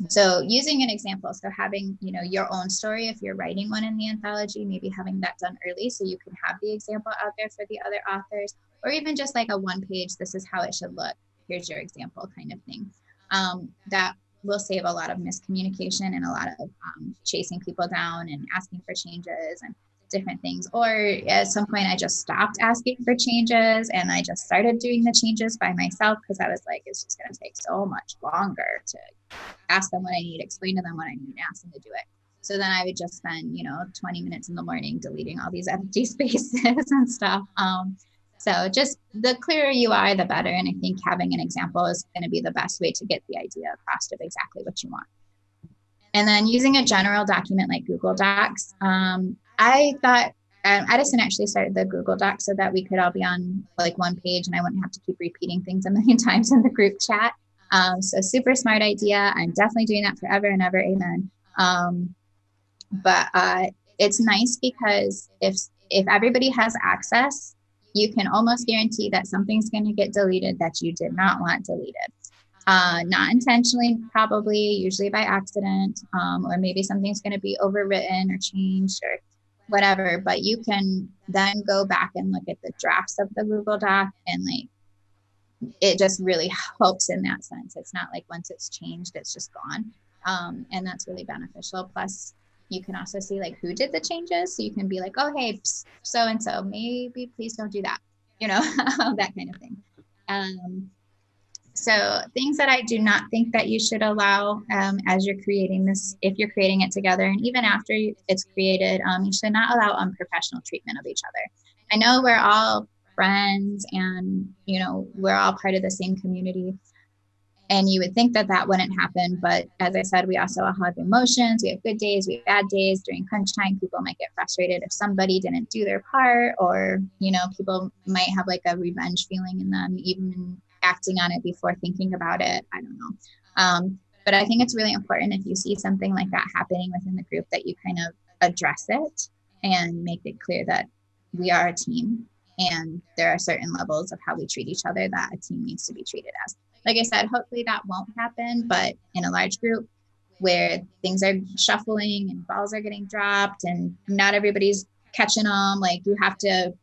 So using an example, so having, your own story, if you're writing one in the anthology, maybe having that done early so you can have the example out there for the other authors, or even just like a one page, this is how it should look, here's your example kind of thing. That will save a lot of miscommunication and a lot of chasing people down and asking for changes and different things. Or at some point I just stopped asking for changes and I just started doing the changes by myself because I was like, it's just going to take so much longer to ask them what I need, explain to them what I need, and ask them to do it. So then I would just spend, 20 minutes in the morning deleting all these empty spaces and stuff. So just the clearer you are, the better. And I think having an example is going to be the best way to get the idea across of exactly what you want. And then using a general document like Google Docs, I thought Edison actually started the Google Doc so that we could all be on like one page and I wouldn't have to keep repeating things a million times in the group chat. So super smart idea. I'm definitely doing that forever and ever. Amen. But it's nice because if everybody has access, you can almost guarantee that something's going to get deleted that you did not want deleted. Not intentionally, probably, usually by accident, or maybe something's going to be overwritten or changed or whatever. But you can then go back and look at the drafts of the Google Doc, and like it just really helps in that sense. It's not like once it's changed, it's just gone. And that's really beneficial. Plus, you can also see like who did the changes. So you can be like, oh, hey, so and so, maybe please don't do that, that kind of thing. So things that I do not think that you should allow as you're creating this, if you're creating it together, and even after it's created, you should not allow unprofessional treatment of each other. I know we're all friends and, we're all part of the same community. And you would think that that wouldn't happen. But as I said, we also have emotions. We have good days, we have bad days. During crunch time, people might get frustrated if somebody didn't do their part, or, people might have like a revenge feeling in them, even acting on it before thinking about it. I don't know. But I think it's really important if you see something like that happening within the group that you kind of address it and make it clear that we are a team and there are certain levels of how we treat each other that a team needs to be treated as. Like I said, hopefully that won't happen, but in a large group where things are shuffling and balls are getting dropped and not everybody's catching them, like you have to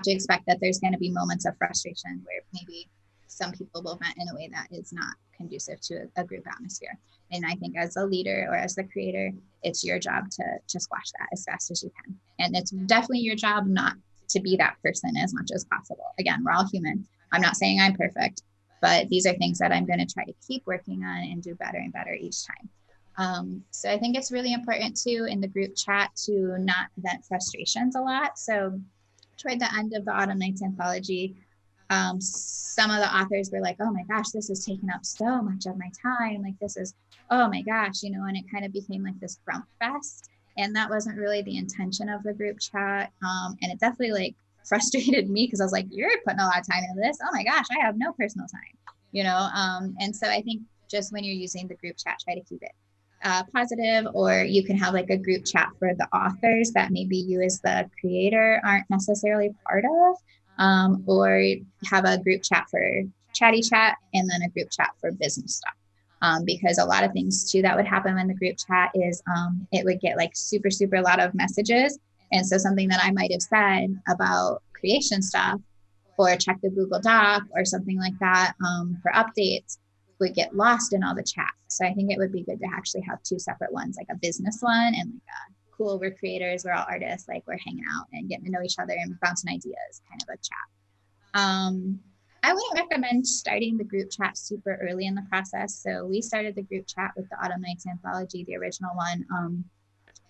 expect that there's going to be moments of frustration where maybe some people will vent in a way that is not conducive to a group atmosphere. And I think as a leader or as the creator, it's your job to squash that as fast as you can. And it's definitely your job not to be that person as much as possible. Again, we're all human. I'm not saying I'm perfect, but these are things that I'm going to try to keep working on and do better and better each time. So I think it's really important too in the group chat to not vent frustrations a lot. So toward the end of the Autumn Nights Anthology, some of the authors were like, oh my gosh, this is taking up so much of my time. Like this is, oh my gosh, and it kind of became like this grump fest. And that wasn't really the intention of the group chat. And it definitely like frustrated me because I was like, you're putting a lot of time into this. Oh my gosh, I have no personal time, and so I think just when you're using the group chat, try to keep it positive, or you can have like a group chat for the authors that maybe you as the creator aren't necessarily part of, or have a group chat for chatty chat and then a group chat for business stuff. Because a lot of things too that would happen in the group chat is it would get like super, super a lot of messages. And so something that I might have said about creation stuff or check the Google Doc or something like that for updates would get lost in all the chats. So I think it would be good to actually have two separate ones, like a business one and like a cool, we're creators, we're all artists, like we're hanging out and getting to know each other and bouncing ideas kind of a chat. I wouldn't recommend starting the group chat super early in the process. So we started the group chat with the Autumn Nights Anthology, the original one,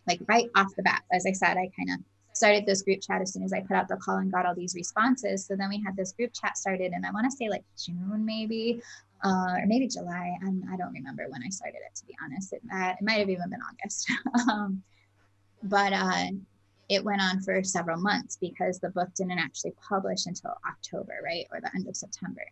like right off the bat. As I said, I kind of started this group chat as soon as I put out the call and got all these responses. So then we had this group chat started, and I want to say like June maybe, or maybe July. I don't remember when I started it, to be honest. It might have even been August. But it went on for several months because the book didn't actually publish until October, right? Or the end of September.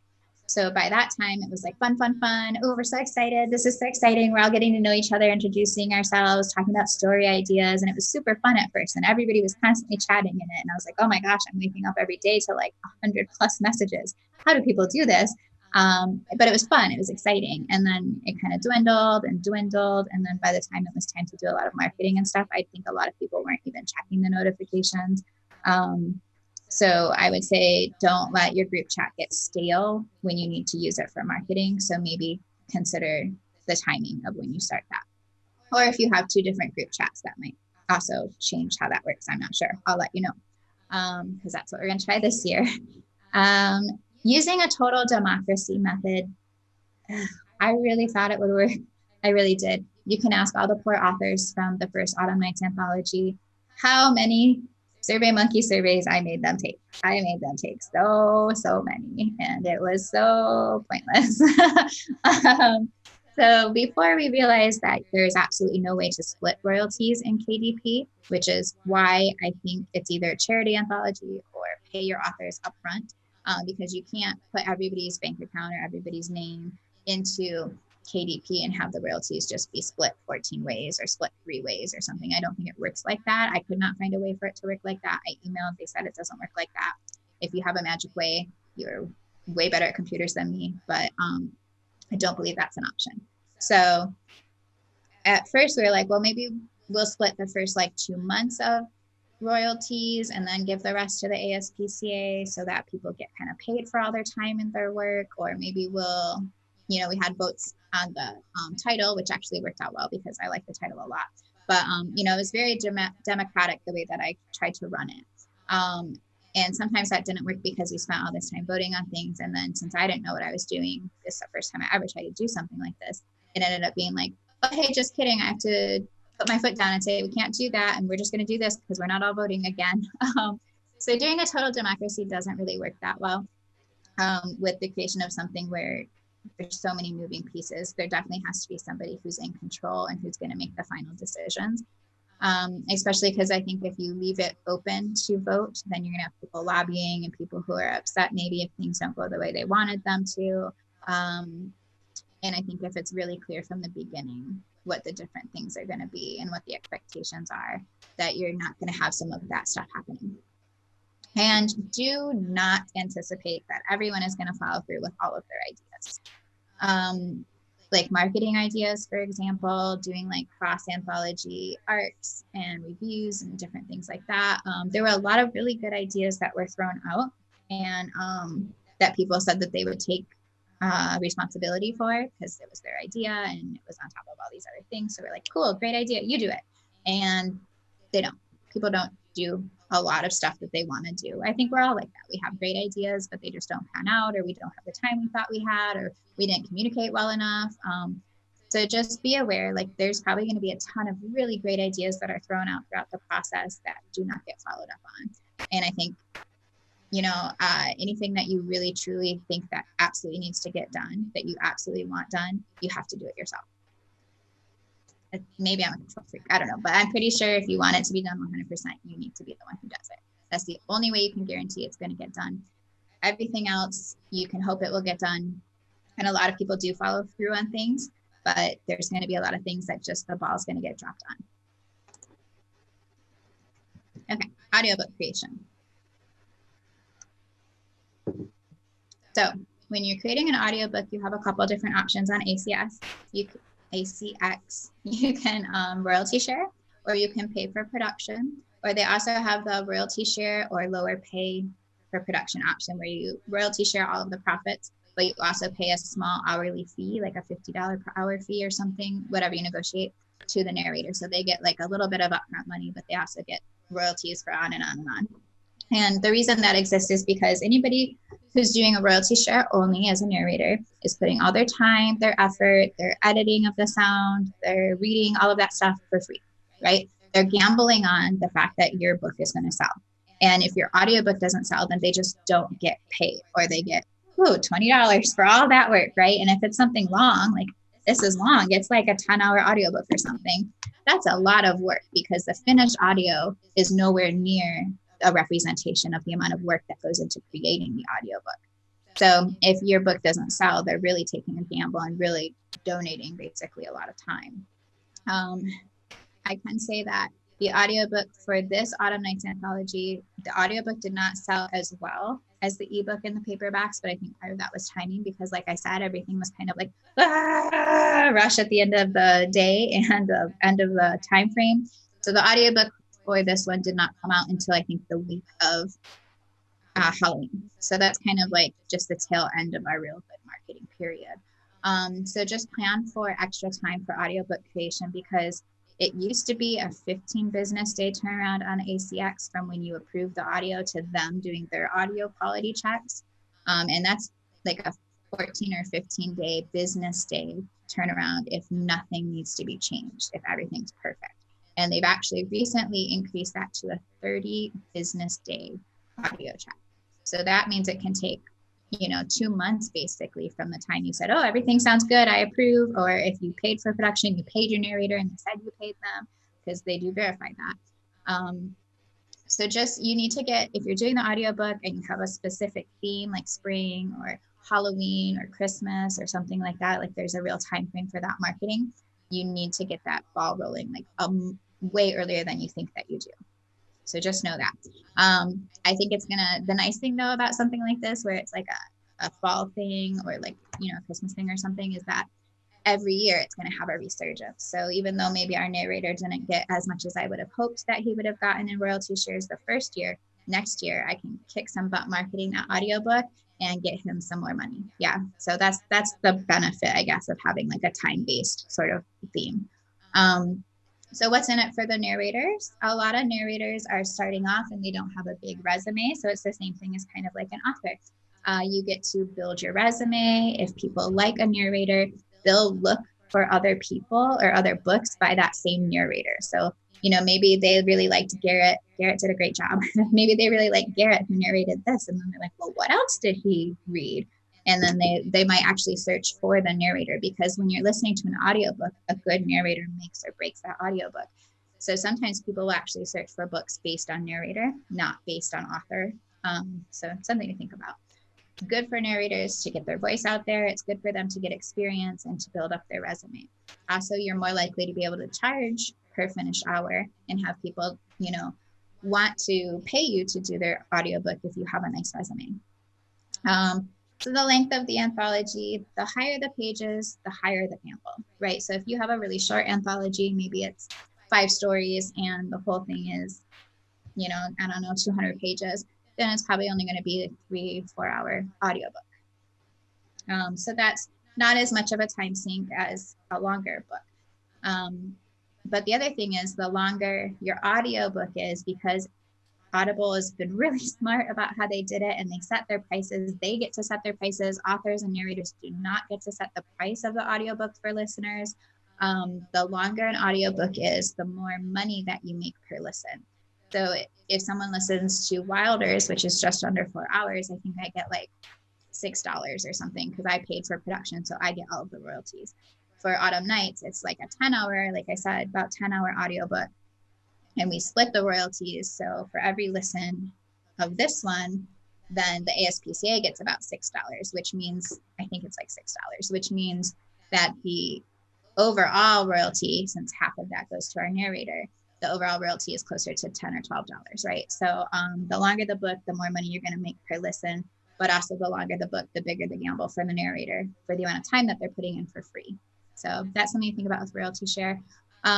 So by that time, it was like fun, fun, fun. Oh, we're so excited. This is so exciting. We're all getting to know each other, introducing ourselves, talking about story ideas. And it was super fun at first. And everybody was constantly chatting in it. And I was like, oh my gosh, I'm waking up every day to like 100 plus messages. How do people do this? But it was fun. It was exciting. And then it kind of dwindled and dwindled. And then by the time it was time to do a lot of marketing and stuff, I think a lot of people weren't even checking the notifications. So I would say don't let your group chat get stale when you need to use it for marketing. So maybe consider the timing of when you start that. Or if you have two different group chats, that might also change how that works. I'm not sure. I'll let you know because that's what we're going to try this year. Using a total democracy method, I really thought it would work. I really did. You can ask all the poor authors from the first Autumn Nights anthology how many SurveyMonkey surveys I made them take. I made them take so many, and it was so pointless. So before we realized that there's absolutely no way to split royalties in KDP, which is why I think it's either a charity anthology or pay your authors upfront, because you can't put everybody's bank account or everybody's name into KDP and have the royalties just be split 14 ways or split 3 ways or something. I don't think it works like that. I could not find a way for it to work like that. I emailed, they said it doesn't work like that. If you have a magic way, you're way better at computers than me, but I don't believe that's an option. So at first we were like, well, maybe we'll split the first like 2 months of royalties and then give the rest to the ASPCA so that people get kind of paid for all their time and their work. Or maybe we'll, we had votes on the title, which actually worked out well because I like the title a lot. But, it was very democratic the way that I tried to run it. And sometimes that didn't work because we spent all this time voting on things. And then since I didn't know what I was doing, this is the first time I ever tried to do something like this, it ended up being like, oh, hey, just kidding. I have to put my foot down and say, we can't do that. And we're just going to do this because we're not all voting again. So doing a total democracy doesn't really work that well with the creation of something where there's so many moving pieces. There definitely has to be somebody who's in control and who's going to make the final decisions. Especially because I think if you leave it open to vote, then you're going to have people lobbying and people who are upset maybe if things don't go the way they wanted them to. And I think if it's really clear from the beginning what the different things are going to be and what the expectations are, that you're not going to have some of that stuff happening. And do not anticipate that everyone is going to follow through with all of their ideas. Like marketing ideas, for example, doing like cross anthology arcs and reviews and different things like that. There were a lot of really good ideas that were thrown out and that people said that they would take responsibility for because it was their idea and it was on top of all these other things. So we're like, cool, great idea, you do it. And they don't. People don't do a lot of stuff that they want to do. I think we're all like that. We have great ideas, but they just don't pan out, or we don't have the time we thought we had, or we didn't communicate well enough. So just be aware, like there's probably going to be a ton of really great ideas that are thrown out throughout the process that do not get followed up on. And I think, anything that you really truly think that absolutely needs to get done, that you absolutely want done, you have to do it yourself. Maybe I'm a control freak, I don't know, but I'm pretty sure if you want it to be done 100%, you need to be the one who does it. That's the only way you can guarantee it's going to get done. Everything else, you can hope it will get done. And a lot of people do follow through on things, but there's going to be a lot of things that just the ball's going to get dropped on. Okay, audiobook creation. So when you're creating an audiobook, you have a couple of different options on ACX. You can royalty share, or you can pay for production, or they also have the royalty share or lower pay for production option where you royalty share all of the profits, but you also pay a small hourly fee, like a $50 per hour fee or something, whatever you negotiate, to the narrator. So they get like a little bit of upfront money, but they also get royalties for on and on and on. And the reason that exists is because anybody who's doing a royalty share only as a narrator is putting all their time, their effort, their editing of the sound, their reading, all of that stuff for free, right? They're gambling on the fact that your book is going to sell. And if your audiobook doesn't sell, then they just don't get paid, or they get $20 for all that work, right? And if it's something long, like this is long. It's like a 10-hour audiobook or something. That's a lot of work because the finished audio is nowhere near a representation of the amount of work that goes into creating the audiobook. So if your book doesn't sell, they're really taking a gamble and really donating basically a lot of time. I can say that the audiobook for this Autumn Nights anthology, the audiobook did not sell as well as the ebook and the paperbacks, but I think part of that was timing because, like I said, everything was kind of like rush at the end of the day and the end of the time frame. So the audiobook for this one did not come out until I think the week of Halloween. So that's kind of like just the tail end of our real good marketing period. So just plan for extra time for audiobook creation because it used to be a 15 business day turnaround on ACX from when you approve the audio to them doing their audio quality checks. And that's like a 14 or 15 day business day turnaround if nothing needs to be changed, if everything's perfect. And they've actually recently increased that to a 30 business day audio check. So that means it can take, 2 months basically from the time you said, oh, everything sounds good, I approve. Or if you paid for production, you paid your narrator and they said you paid them because they do verify that. So just, you need to get, if you're doing the audiobook and you have a specific theme like spring or Halloween or Christmas or something like that, like there's a real time frame for that marketing, you need to get that ball rolling like way earlier than you think that you do. So just know that. I think the nice thing though about something like this, where it's like a fall thing or like, a Christmas thing or something, is that every year it's going to have a resurgence. So even though maybe our narrator didn't get as much as I would have hoped that he would have gotten in royalty shares the first year, next year I can kick some butt marketing that audiobook and get him some more money. Yeah. So that's the benefit, I guess, of having like a time-based sort of theme. So what's in it for the narrators? A lot of narrators are starting off and they don't have a big resume. So it's the same thing as kind of like an author. You get to build your resume. If people like a narrator, they'll look for other people or other books by that same narrator. So, maybe they really liked Garrett. Garrett did a great job. Maybe they really like Garrett who narrated this. And then they're like, well, what else did he read? And then they might actually search for the narrator, because when you're listening to an audiobook, a good narrator makes or breaks that audiobook. So sometimes people will actually search for books based on narrator, not based on author. So something to think about. Good for narrators to get their voice out there. It's good for them to get experience and to build up their resume. Also, you're more likely to be able to charge per finished hour and have people, want to pay you to do their audiobook if you have a nice resume. So the length of the anthology, the higher the pages, the higher the gamble, right? So if you have a really short anthology, maybe it's 5 stories and the whole thing is, 200 pages, then it's probably only going to be a 3-4 hour audiobook. So that's not as much of a time sink as a longer book. But the other thing is, the longer your audiobook is, because Audible has been really smart about how they did it, and they set their prices. They get to set their prices. Authors and narrators do not get to set the price of the audiobook for listeners. The longer an audiobook is, the more money that you make per listen. So if someone listens to Wilders, which is just under 4 hours, I think I get like $6 or something because I paid for production, so I get all of the royalties. For Autumn Nights, it's like a 10-hour, like I said, about 10-hour audiobook, and we split the royalties. So for every listen of this one, then the ASPCA gets about $6, which means, I think it's like $6, which means that the overall royalty, since half of that goes to our narrator, the overall royalty is closer to $10 or $12, right? So the longer the book, the more money you're going to make per listen, but also the longer the book, the bigger the gamble for the narrator for the amount of time that they're putting in for free. So that's something to think about with royalty share.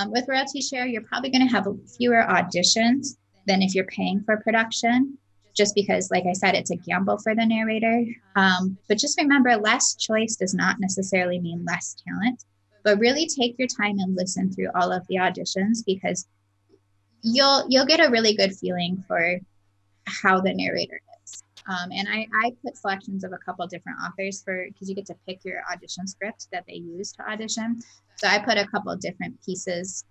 With royalty share, you're probably going to have fewer auditions than if you're paying for production, just because, like I said, it's a gamble for the narrator. But just remember, less choice does not necessarily mean less talent, but really take your time and listen through all of the auditions, because you'll get a really good feeling for how the narrator is. And I put selections of a couple different authors because you get to pick your audition script that they use to audition. So I put a couple different pieces.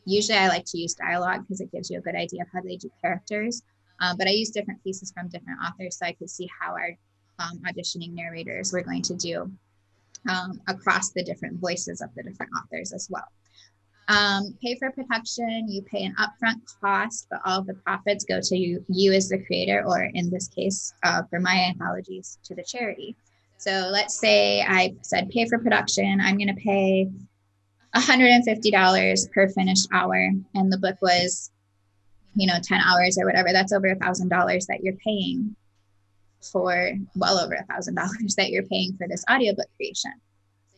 Usually I like to use dialogue because it gives you a good idea of how they do characters. But I use different pieces from different authors so I could see how our auditioning narrators were going to do. across the different voices of the different authors as well. Pay for production, you pay an upfront cost, but all of the profits go to you as the creator, or in this case, for my anthologies, to the charity. So let's say I said pay for production, I'm going to pay $150 per finished hour, and the book was, 10 hours or whatever. That's over $1,000 that you're paying for, well over $1,000 that you're paying for this audiobook creation.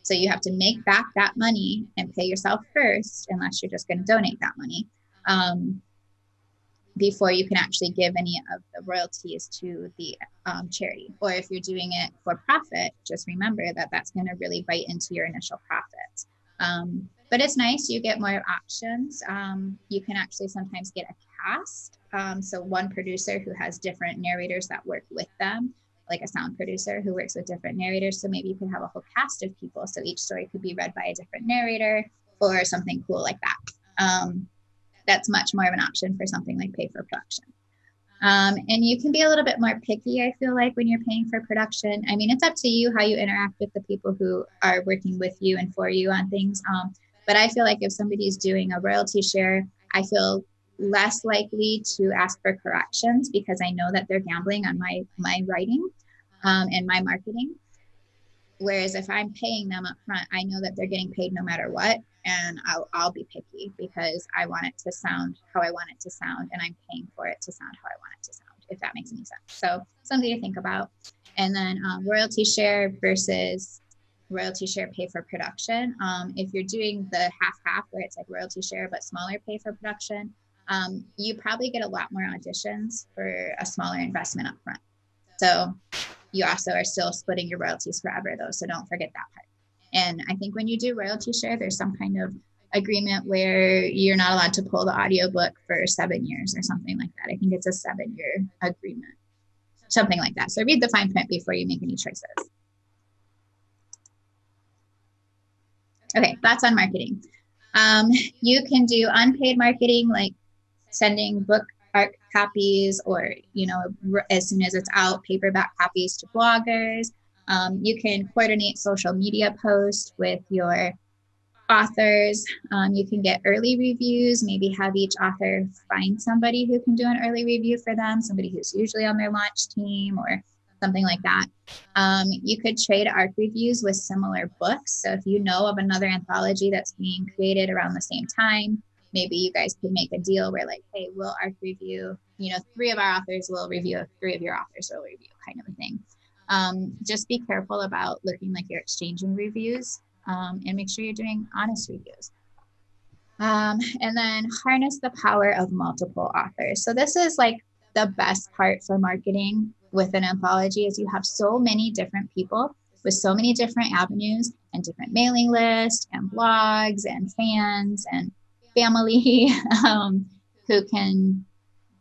So you have to make back that money and pay yourself first, unless you're just going to donate that money, before you can actually give any of the royalties to the charity. Or if you're doing it for profit, just remember that that's going to really bite into your initial profits. But it's nice, you get more options. You can actually sometimes get a cast. So one producer who has different narrators that work with them, like a sound producer who works with different narrators. So maybe you could have a whole cast of people. So each story could be read by a different narrator or something cool like that. That's much more of an option for something like pay for production. And you can be a little bit more picky, I feel like, when you're paying for production. I mean, it's up to you how you interact with the people who are working with you and for you on things. But I feel like if somebody's doing a royalty share, I feel less likely to ask for corrections, because I know that they're gambling on my writing and my marketing. Whereas if I'm paying them up front, I know that they're getting paid no matter what. And I'll be picky, because I want it to sound how I want it to sound, and I'm paying for it to sound how I want it to sound, if that makes any sense. So something to think about. And then royalty share versus royalty share pay for production. If you're doing the half, where it's like royalty share but smaller pay for production, you probably get a lot more auditions for a smaller investment up front. So you also are still splitting your royalties forever, though, so don't forget that part. And I think when you do royalty share, there's some kind of agreement where you're not allowed to pull the audiobook for 7 years or something like that. I think it's a 7-year agreement, something like that. So read the fine print before you make any choices. Okay, thoughts on marketing. You can do unpaid marketing, like sending book art copies, or, as soon as it's out, paperback copies to bloggers. You can coordinate social media posts with your authors. You can get early reviews, maybe have each author find somebody who can do an early review for them, somebody who's usually on their launch team or something like that. You could trade ARC reviews with similar books. So if you know of another anthology that's being created around the same time, maybe you guys could make a deal where, like, hey, we'll ARC review, 3 of our authors will review, 3 of your authors will review, kind of a thing. Just be careful about looking like you're exchanging reviews, and make sure you're doing honest reviews. And then harness the power of multiple authors. So this is like the best part for marketing with an anthology, is you have so many different people with so many different avenues and different mailing lists and blogs and fans and family who can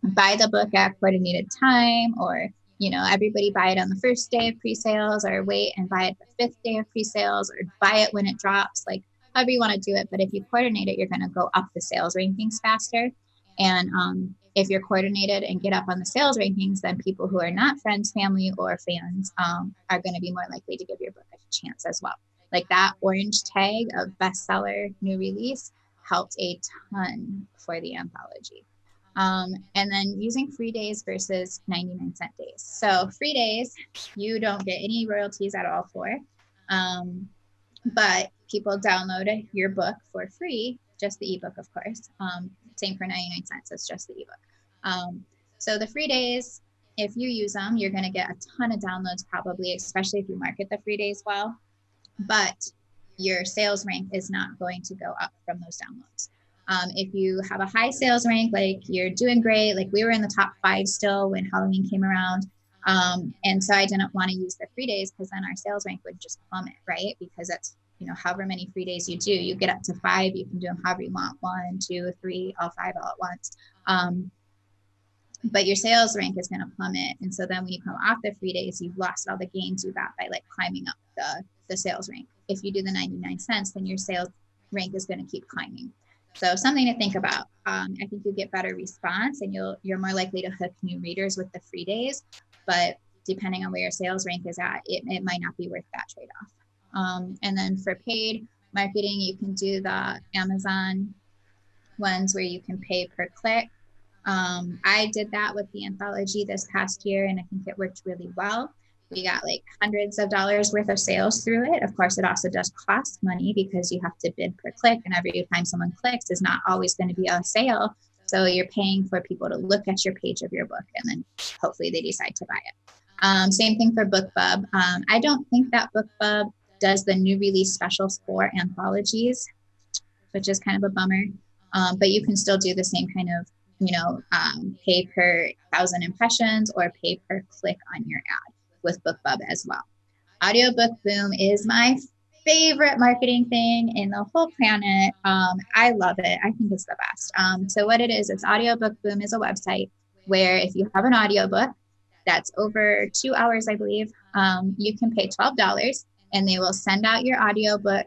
buy the book at coordinated time, or everybody buy it on the first day of pre-sales, or wait and buy it the 5th day of pre-sales, or buy it when it drops, like however you want to do it. But if you coordinate it, you're going to go up the sales rankings faster. And if you're coordinated and get up on the sales rankings, then people who are not friends, family, or fans are going to be more likely to give your book a chance as well. Like that orange tag of bestseller, new release helped a ton for the anthology. And then using free days versus 99-cent days. So free days, you don't get any royalties at all for, but people download your book for free, just the ebook, of course. Same for 99 cents, it's just the ebook. So the free days, if you use them, you're going to get a ton of downloads probably, especially if you market the free days well, but your sales rank is not going to go up from those downloads. If you have a high sales rank, like you're doing great, like we were in the top 5 still when Halloween came around. And so I didn't want to use the free days, because then our sales rank would just plummet, right? Because that's, however many free days you do, you get up to 5, you can do them however you want, 1, 2, 3, all 5 all at once. But your sales rank is going to plummet. And so then when you come off the free days, you've lost all the gains you got by like climbing up the sales rank. If you do the 99 cents, then your sales rank is going to keep climbing. So something to think about. I think you'll get better response, and you're more likely to hook new readers with the free days. But depending on where your sales rank is at, it might not be worth that trade-off. And then for paid marketing, you can do the Amazon ones where you can pay per click. I did that with the anthology this past year, and I think it worked really well. We got like hundreds of dollars worth of sales through it. Of course, it also does cost money because you have to bid per click, and every time someone clicks is not always going to be a sale. So you're paying for people to look at your page of your book, and then hopefully they decide to buy it. Same thing for BookBub. I don't think that BookBub does the new release specials for anthologies, which is kind of a bummer. But you can still do the same kind of, pay per 1,000 impressions or pay per click on your ad with BookBub as well. Audiobook Boom is my favorite marketing thing in the whole planet. I love it. I think it's the best. So what it is, Audiobook Boom is a website where if you have an audiobook that's over 2 hours, I believe, you can pay $12 and they will send out your audiobook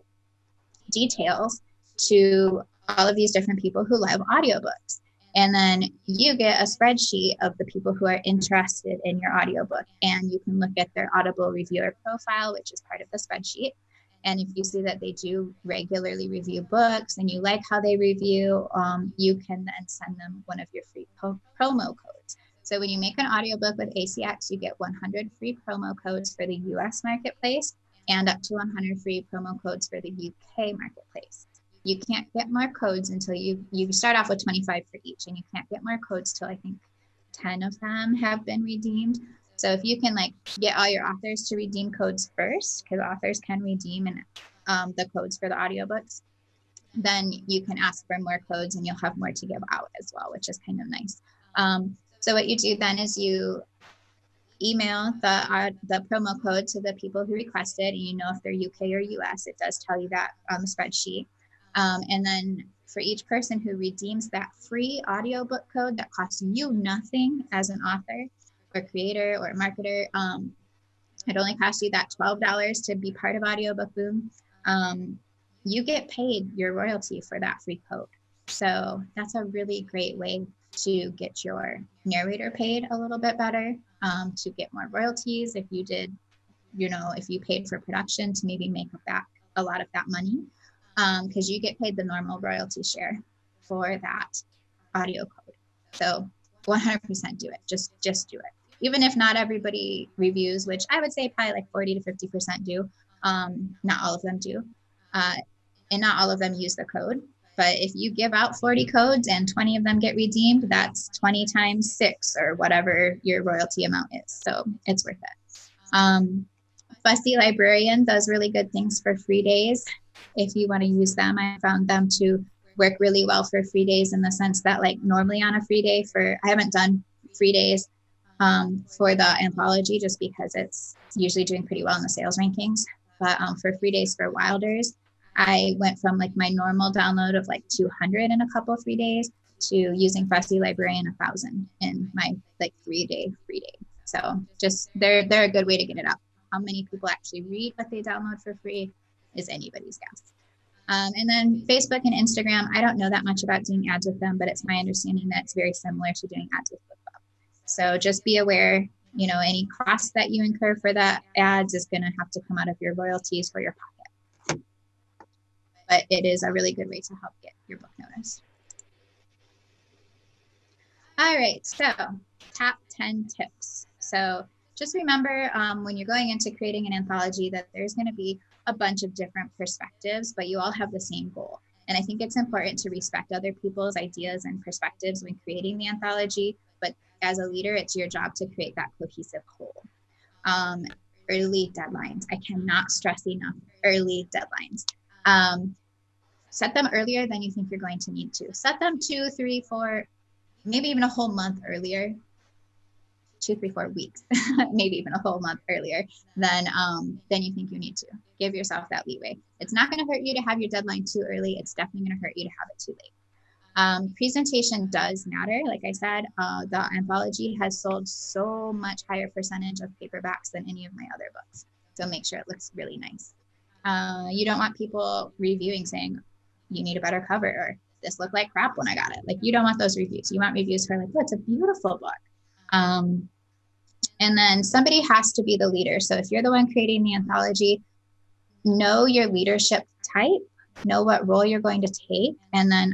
details to all of these different people who love audiobooks. And then you get a spreadsheet of the people who are interested in your audiobook. And you can look at their Audible reviewer profile, which is part of the spreadsheet. And if you see that they do regularly review books and you like how they review, you can then send them one of your free promo codes. So when you make an audiobook with ACX, you get 100 free promo codes for the US marketplace and up to 100 free promo codes for the UK marketplace. You can't get more codes until you start off with 25 for each, and you can't get more codes till I think 10 of them have been redeemed. So if you can get all your authors to redeem codes first, because authors can redeem the codes for the audiobooks, then you can ask for more codes and you'll have more to give out as well, which is kind of nice. So what you do then is you email the promo code to the people who requested, and you know if they're UK or US. It does tell you that on the spreadsheet. And then for each person who redeems that free audiobook code that costs you nothing as an author or creator or marketer, it only costs you that $12 to be part of Audiobook Boom. You get paid your royalty for that free code. So that's a really great way to get your narrator paid a little bit better, to get more royalties if you did, if you paid for production to maybe make back a lot of that money, because you get paid the normal royalty share for that audio code. So 100% do it. Just do it. Even if not everybody reviews, which I would say probably like 40 to 50% do. Not all of them do. And not all of them use the code. But if you give out 40 codes and 20 of them get redeemed, that's 20 times 6 or whatever your royalty amount is. So it's worth it. Fussy Librarian does really good things for free days. If you want to use them, I found them to work really well for free days, in the sense that normally on a free day I haven't done free days for the anthology just because it's usually doing pretty well in the sales rankings. But for free days for Wilders, I went from my normal download of 200 in a couple 3 days to using Fussy Librarian 1,000 in my 3-day free day. So just they're a good way to get it up. How many people actually read what they download for free is anybody's guess. And then Facebook and Instagram, I don't know that much about doing ads with them, but it's my understanding that it's very similar to doing ads with BookBub. So just be aware, any cost that you incur for that ads is going to have to come out of your royalties for your pocket. But it is a really good way to help get your book noticed. All right, so top 10 tips. So just remember when you're going into creating an anthology that there's going to be a bunch of different perspectives, but you all have the same goal. And I think it's important to respect other people's ideas and perspectives when creating the anthology, but as a leader, it's your job to create that cohesive whole. Early deadlines. I cannot stress enough, early deadlines. Set them earlier than you think you're going to need to. Set them 2, 3, 4, maybe even a whole month earlier. 2, 3, 4 weeks, maybe even a whole month earlier than you think you need to. Give yourself that leeway. It's not going to hurt you to have your deadline too early. It's definitely going to hurt you to have it too late. Presentation does matter. Like I said, the anthology has sold so much higher percentage of paperbacks than any of my other books. So make sure it looks really nice. You don't want people reviewing saying, you need a better cover, or this looked like crap when I got it. You don't want those reviews. You want reviews for oh, it's a beautiful book. And then somebody has to be the leader. So if you're the one creating the anthology, know your leadership type, know what role you're going to take, and then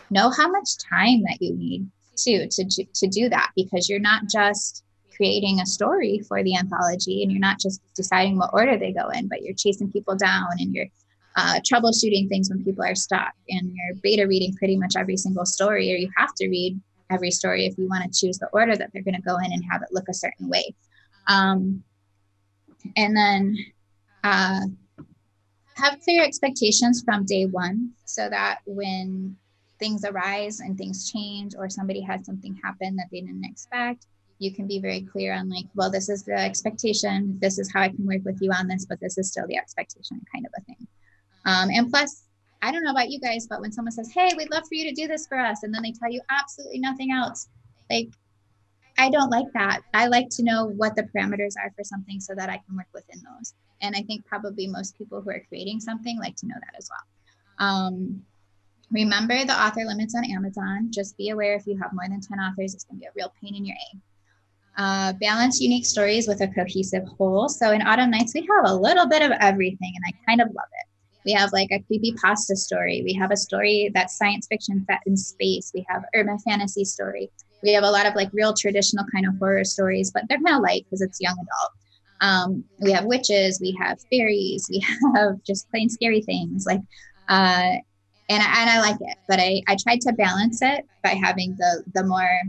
know how much time that you need to do that, because you're not just creating a story for the anthology and you're not just deciding what order they go in, but you're chasing people down and you're troubleshooting things when people are stuck, and you're beta reading pretty much every single story, or you have to read every story if you want to choose the order that they're going to go in and have it look a certain way. And then have clear expectations from day one, so that when things arise and things change, or somebody has something happen that they didn't expect, you can be very clear on like, well, this is the expectation, this is how I can work with you on this, but this is still the expectation, kind of a thing. And plus, I don't know about you guys, but when someone says, hey, we'd love for you to do this for us, and then they tell you absolutely nothing else, like, I don't like that. I like to know what the parameters are for something so that I can work within those. And I think probably most people who are creating something like to know that as well. Remember the author limits on Amazon. Just be aware if you have more than 10 authors, it's going to be a real pain in your A. Balance unique stories with a cohesive whole. So in Autumn Nights, we have a little bit of everything, and I kind of love it. We have like a creepypasta story. We have a story that's science fiction set in space. We have urban fantasy story. We have a lot of like real traditional kind of horror stories, but they're kind of light because it's young adult. We have witches, we have fairies, we have just plain scary things like, and I like it, but I tried to balance it by having the more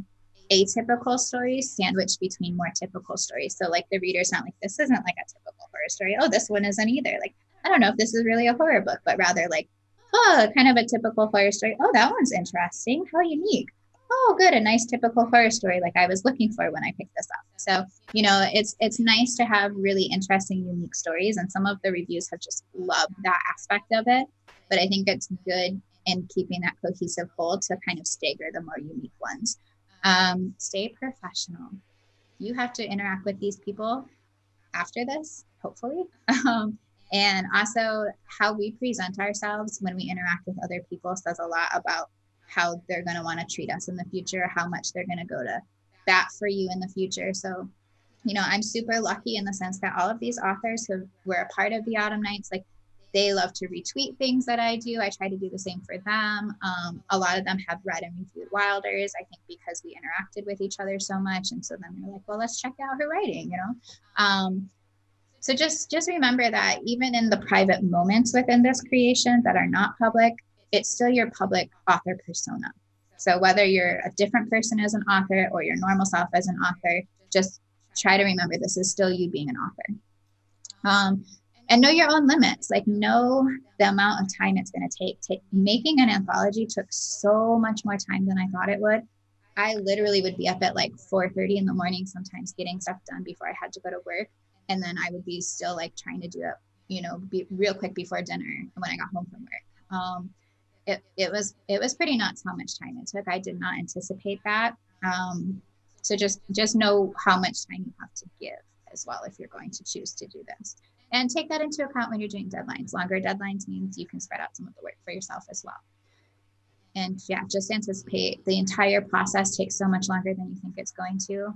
atypical stories sandwiched between more typical stories. So like the reader's not like, this isn't like a typical horror story. Oh, this one isn't either. Like, I don't know if this is really a horror book, but rather like, oh, kind of a typical horror story. Oh, that one's interesting. How unique. Oh, good. A nice typical horror story like I was looking for when I picked this up. So, you know, it's nice to have really interesting, unique stories. And some of the reviews have just loved that aspect of it. But I think it's good in keeping that cohesive whole to kind of stagger the more unique ones. Stay professional. You have to interact with these people after this, hopefully. And also how we present ourselves when we interact with other people says a lot about how they're going to want to treat us in the future, how much they're going to go to bat for you in the future. So, you know, I'm super lucky in the sense that all of these authors who were a part of the Autumn Nights, like they love to retweet things that I do. I try to do the same for them. A lot of them have read and reviewed Wilders, I think because we interacted with each other so much. And so then they're like, well, let's check out her writing, you know? So just remember that even in the private moments within this creation that are not public, it's still your public author persona. So whether you're a different person as an author or your normal self as an author, just try to remember this is still you being an author. And know your own limits, like know the amount of time it's going to take. Making an anthology took so much more time than I thought it would. I literally would be up at like 4:30 in the morning, sometimes getting stuff done before I had to go to work. And then I would be still like trying to do it, you know, be real quick before dinner when I got home from work. It was pretty nuts how much time it took. I did not anticipate that. So just know how much time you have to give as well if you're going to choose to do this. And take that into account when you're doing deadlines. Longer deadlines means you can spread out some of the work for yourself as well. And yeah, just anticipate the entire process takes so much longer than you think it's going to.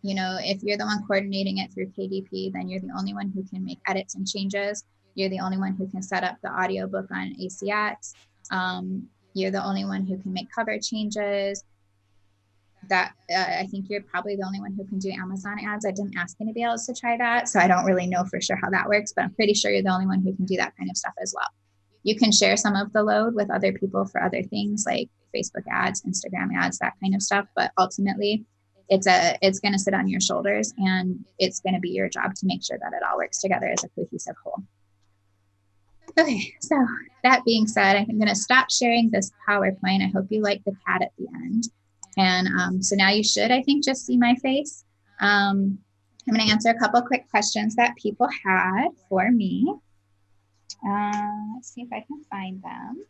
You know, if you're the one coordinating it through KDP, then you're the only one who can make edits and changes. You're the only one who can set up the audiobook on ACX. You're the only one who can make cover changes. That I think you're probably the only one who can do Amazon ads. I didn't ask anybody else to try that, so I don't really know for sure how that works, but I'm pretty sure you're the only one who can do that kind of stuff as well. You can share some of the load with other people for other things like Facebook ads, Instagram ads, that kind of stuff, but ultimately it's going to sit on your shoulders, and it's going to be your job to make sure that it all works together as a cohesive whole. Okay, so that being said, I'm going to stop sharing this PowerPoint. I hope you like the cat at the end. And so now you should, I think, just see my face. I'm going to answer a couple quick questions that people had for me. Let's see if I can find them.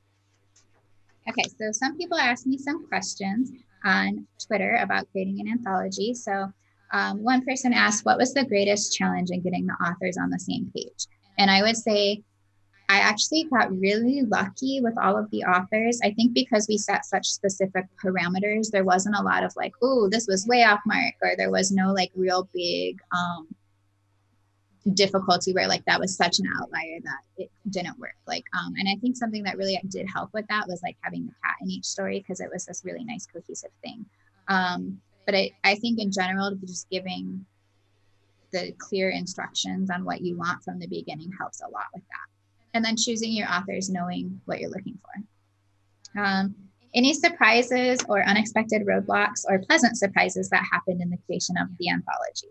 Okay, so some people asked me some questions on Twitter about creating an anthology. So one person asked, what was the greatest challenge in getting the authors on the same page? And I would say, I actually got really lucky with all of the authors. I think because we set such specific parameters, there wasn't a lot of like, oh, this was way off mark, or there was no like real big difficulty where like that was such an outlier that it didn't work. Like, and I think something that really did help with that was like having the cat in each story, because it was this really nice cohesive thing. But I think in general, just giving the clear instructions on what you want from the beginning helps a lot with that. And then choosing your authors, knowing what you're looking for. Any surprises or unexpected roadblocks or pleasant surprises that happened in the creation of the anthology?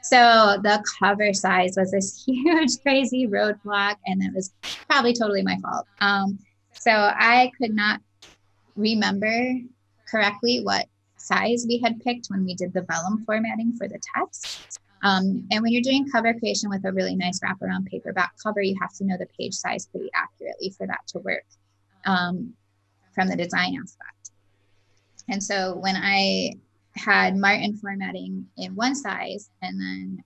So the cover size was this huge, crazy roadblock, and it was probably totally my fault. So I could not remember correctly what size we had picked when we did the vellum formatting for the text. And when you're doing cover creation with a really nice wraparound paperback cover, you have to know the page size pretty accurately for that to work from the design aspect. And so when I had Martin formatting in one size and then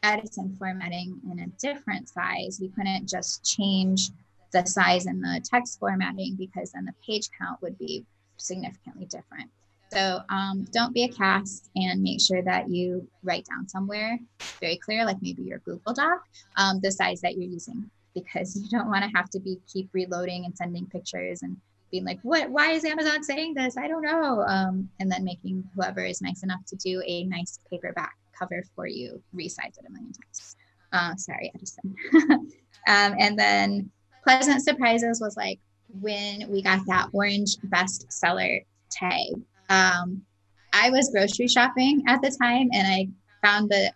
Edison formatting in a different size, we couldn't just change the size and the text formatting, because then the page count would be significantly different. So don't be a cast, and make sure that you write down somewhere very clear, like maybe your Google Doc, the size that you're using, because you don't want to have to keep reloading and sending pictures and being like, why is Amazon saying this? I don't know. And then making whoever is nice enough to do a nice paperback cover for you resize it a million times. Sorry, Edison. And then pleasant surprises was like when we got that orange bestseller tag. I was grocery shopping at the time, and I found the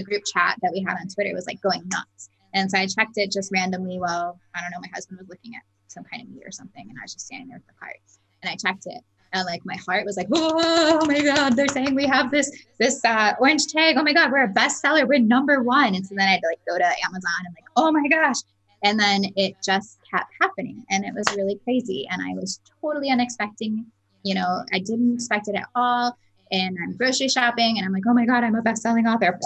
group chat that we had on Twitter was like going nuts. And so I checked it just randomly while, I don't know, my husband was looking at some kind of meat or something, and I was just standing there with the cart, and I checked it, and like my heart was like, oh my God, they're saying we have this orange tag. Oh my God, we're a bestseller. We're #1. And so then I had to like go to Amazon and like, oh my gosh. And then it just kept happening, and it was really crazy. And I was totally unexpected. I didn't expect it at all. And I'm grocery shopping, and I'm like, oh my God, I'm a best-selling author,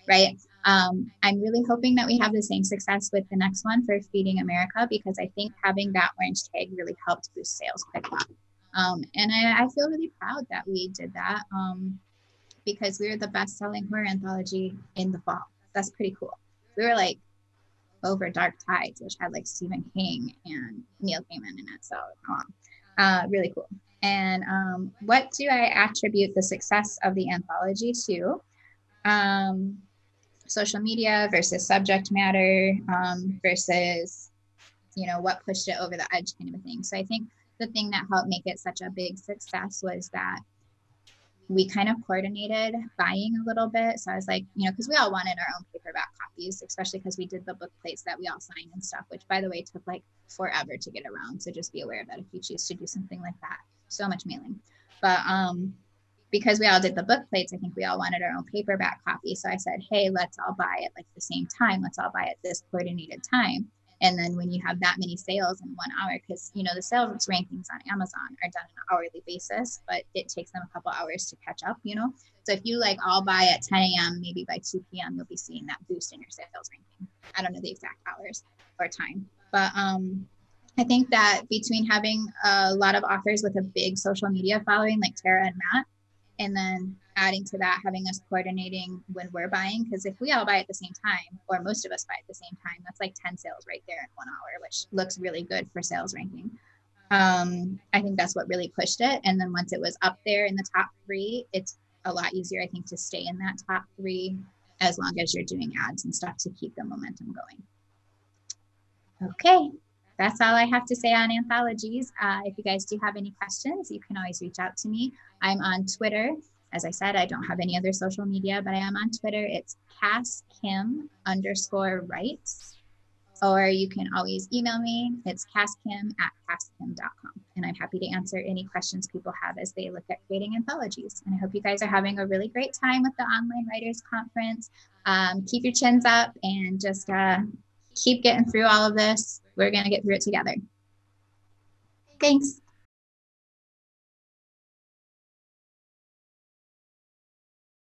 right? I'm really hoping that we have the same success with the next one for Feeding America, because I think having that orange tag really helped boost sales quite a lot. And I feel really proud that we did that, because we were the best-selling horror anthology in the fall. That's pretty cool. We were like over Dark Tides, which had like Stephen King and Neil Gaiman in it. So really cool. And what do I attribute the success of the anthology to? Social media versus subject matter versus, what pushed it over the edge, kind of a thing. So I think the thing that helped make it such a big success was that we kind of coordinated buying a little bit. So I was like, because we all wanted our own paperback copies, especially because we did the book plates that we all signed and stuff, which by the way took like forever to get around. So just be aware of that if you choose to do something like that. So much mailing. But because we all did the book plates, I think we all wanted our own paperback copy. So I said, hey, let's all buy it like the same time. Let's all buy it this coordinated time. And then when you have that many sales in 1 hour, because, the sales rankings on Amazon are done on an hourly basis, but it takes them a couple hours to catch up, So if you like all buy at 10 a.m., maybe by 2 p.m., you'll be seeing that boost in your sales ranking. I don't know the exact hours or time, but I think that between having a lot of authors with a big social media following like Tara and Matt, and then adding to that, having us coordinating when we're buying, because if we all buy at the same time, or most of us buy at the same time, that's like 10 sales right there in 1 hour, which looks really good for sales ranking. I think that's what really pushed it. And then once it was up there in the top 3, it's a lot easier, I think, to stay in that top 3 as long as you're doing ads and stuff to keep the momentum going. Okay. That's all I have to say on anthologies. If you guys do have any questions, you can always reach out to me. I'm on Twitter. As I said, I don't have any other social media, but I am on Twitter. It's CassKim_writes. Or you can always email me. It's casskim@casskim.com. And I'm happy to answer any questions people have as they look at creating anthologies. And I hope you guys are having a really great time with the Online Writers Conference. Keep your chins up and just keep getting through all of this. We're going to get through it together. Thanks.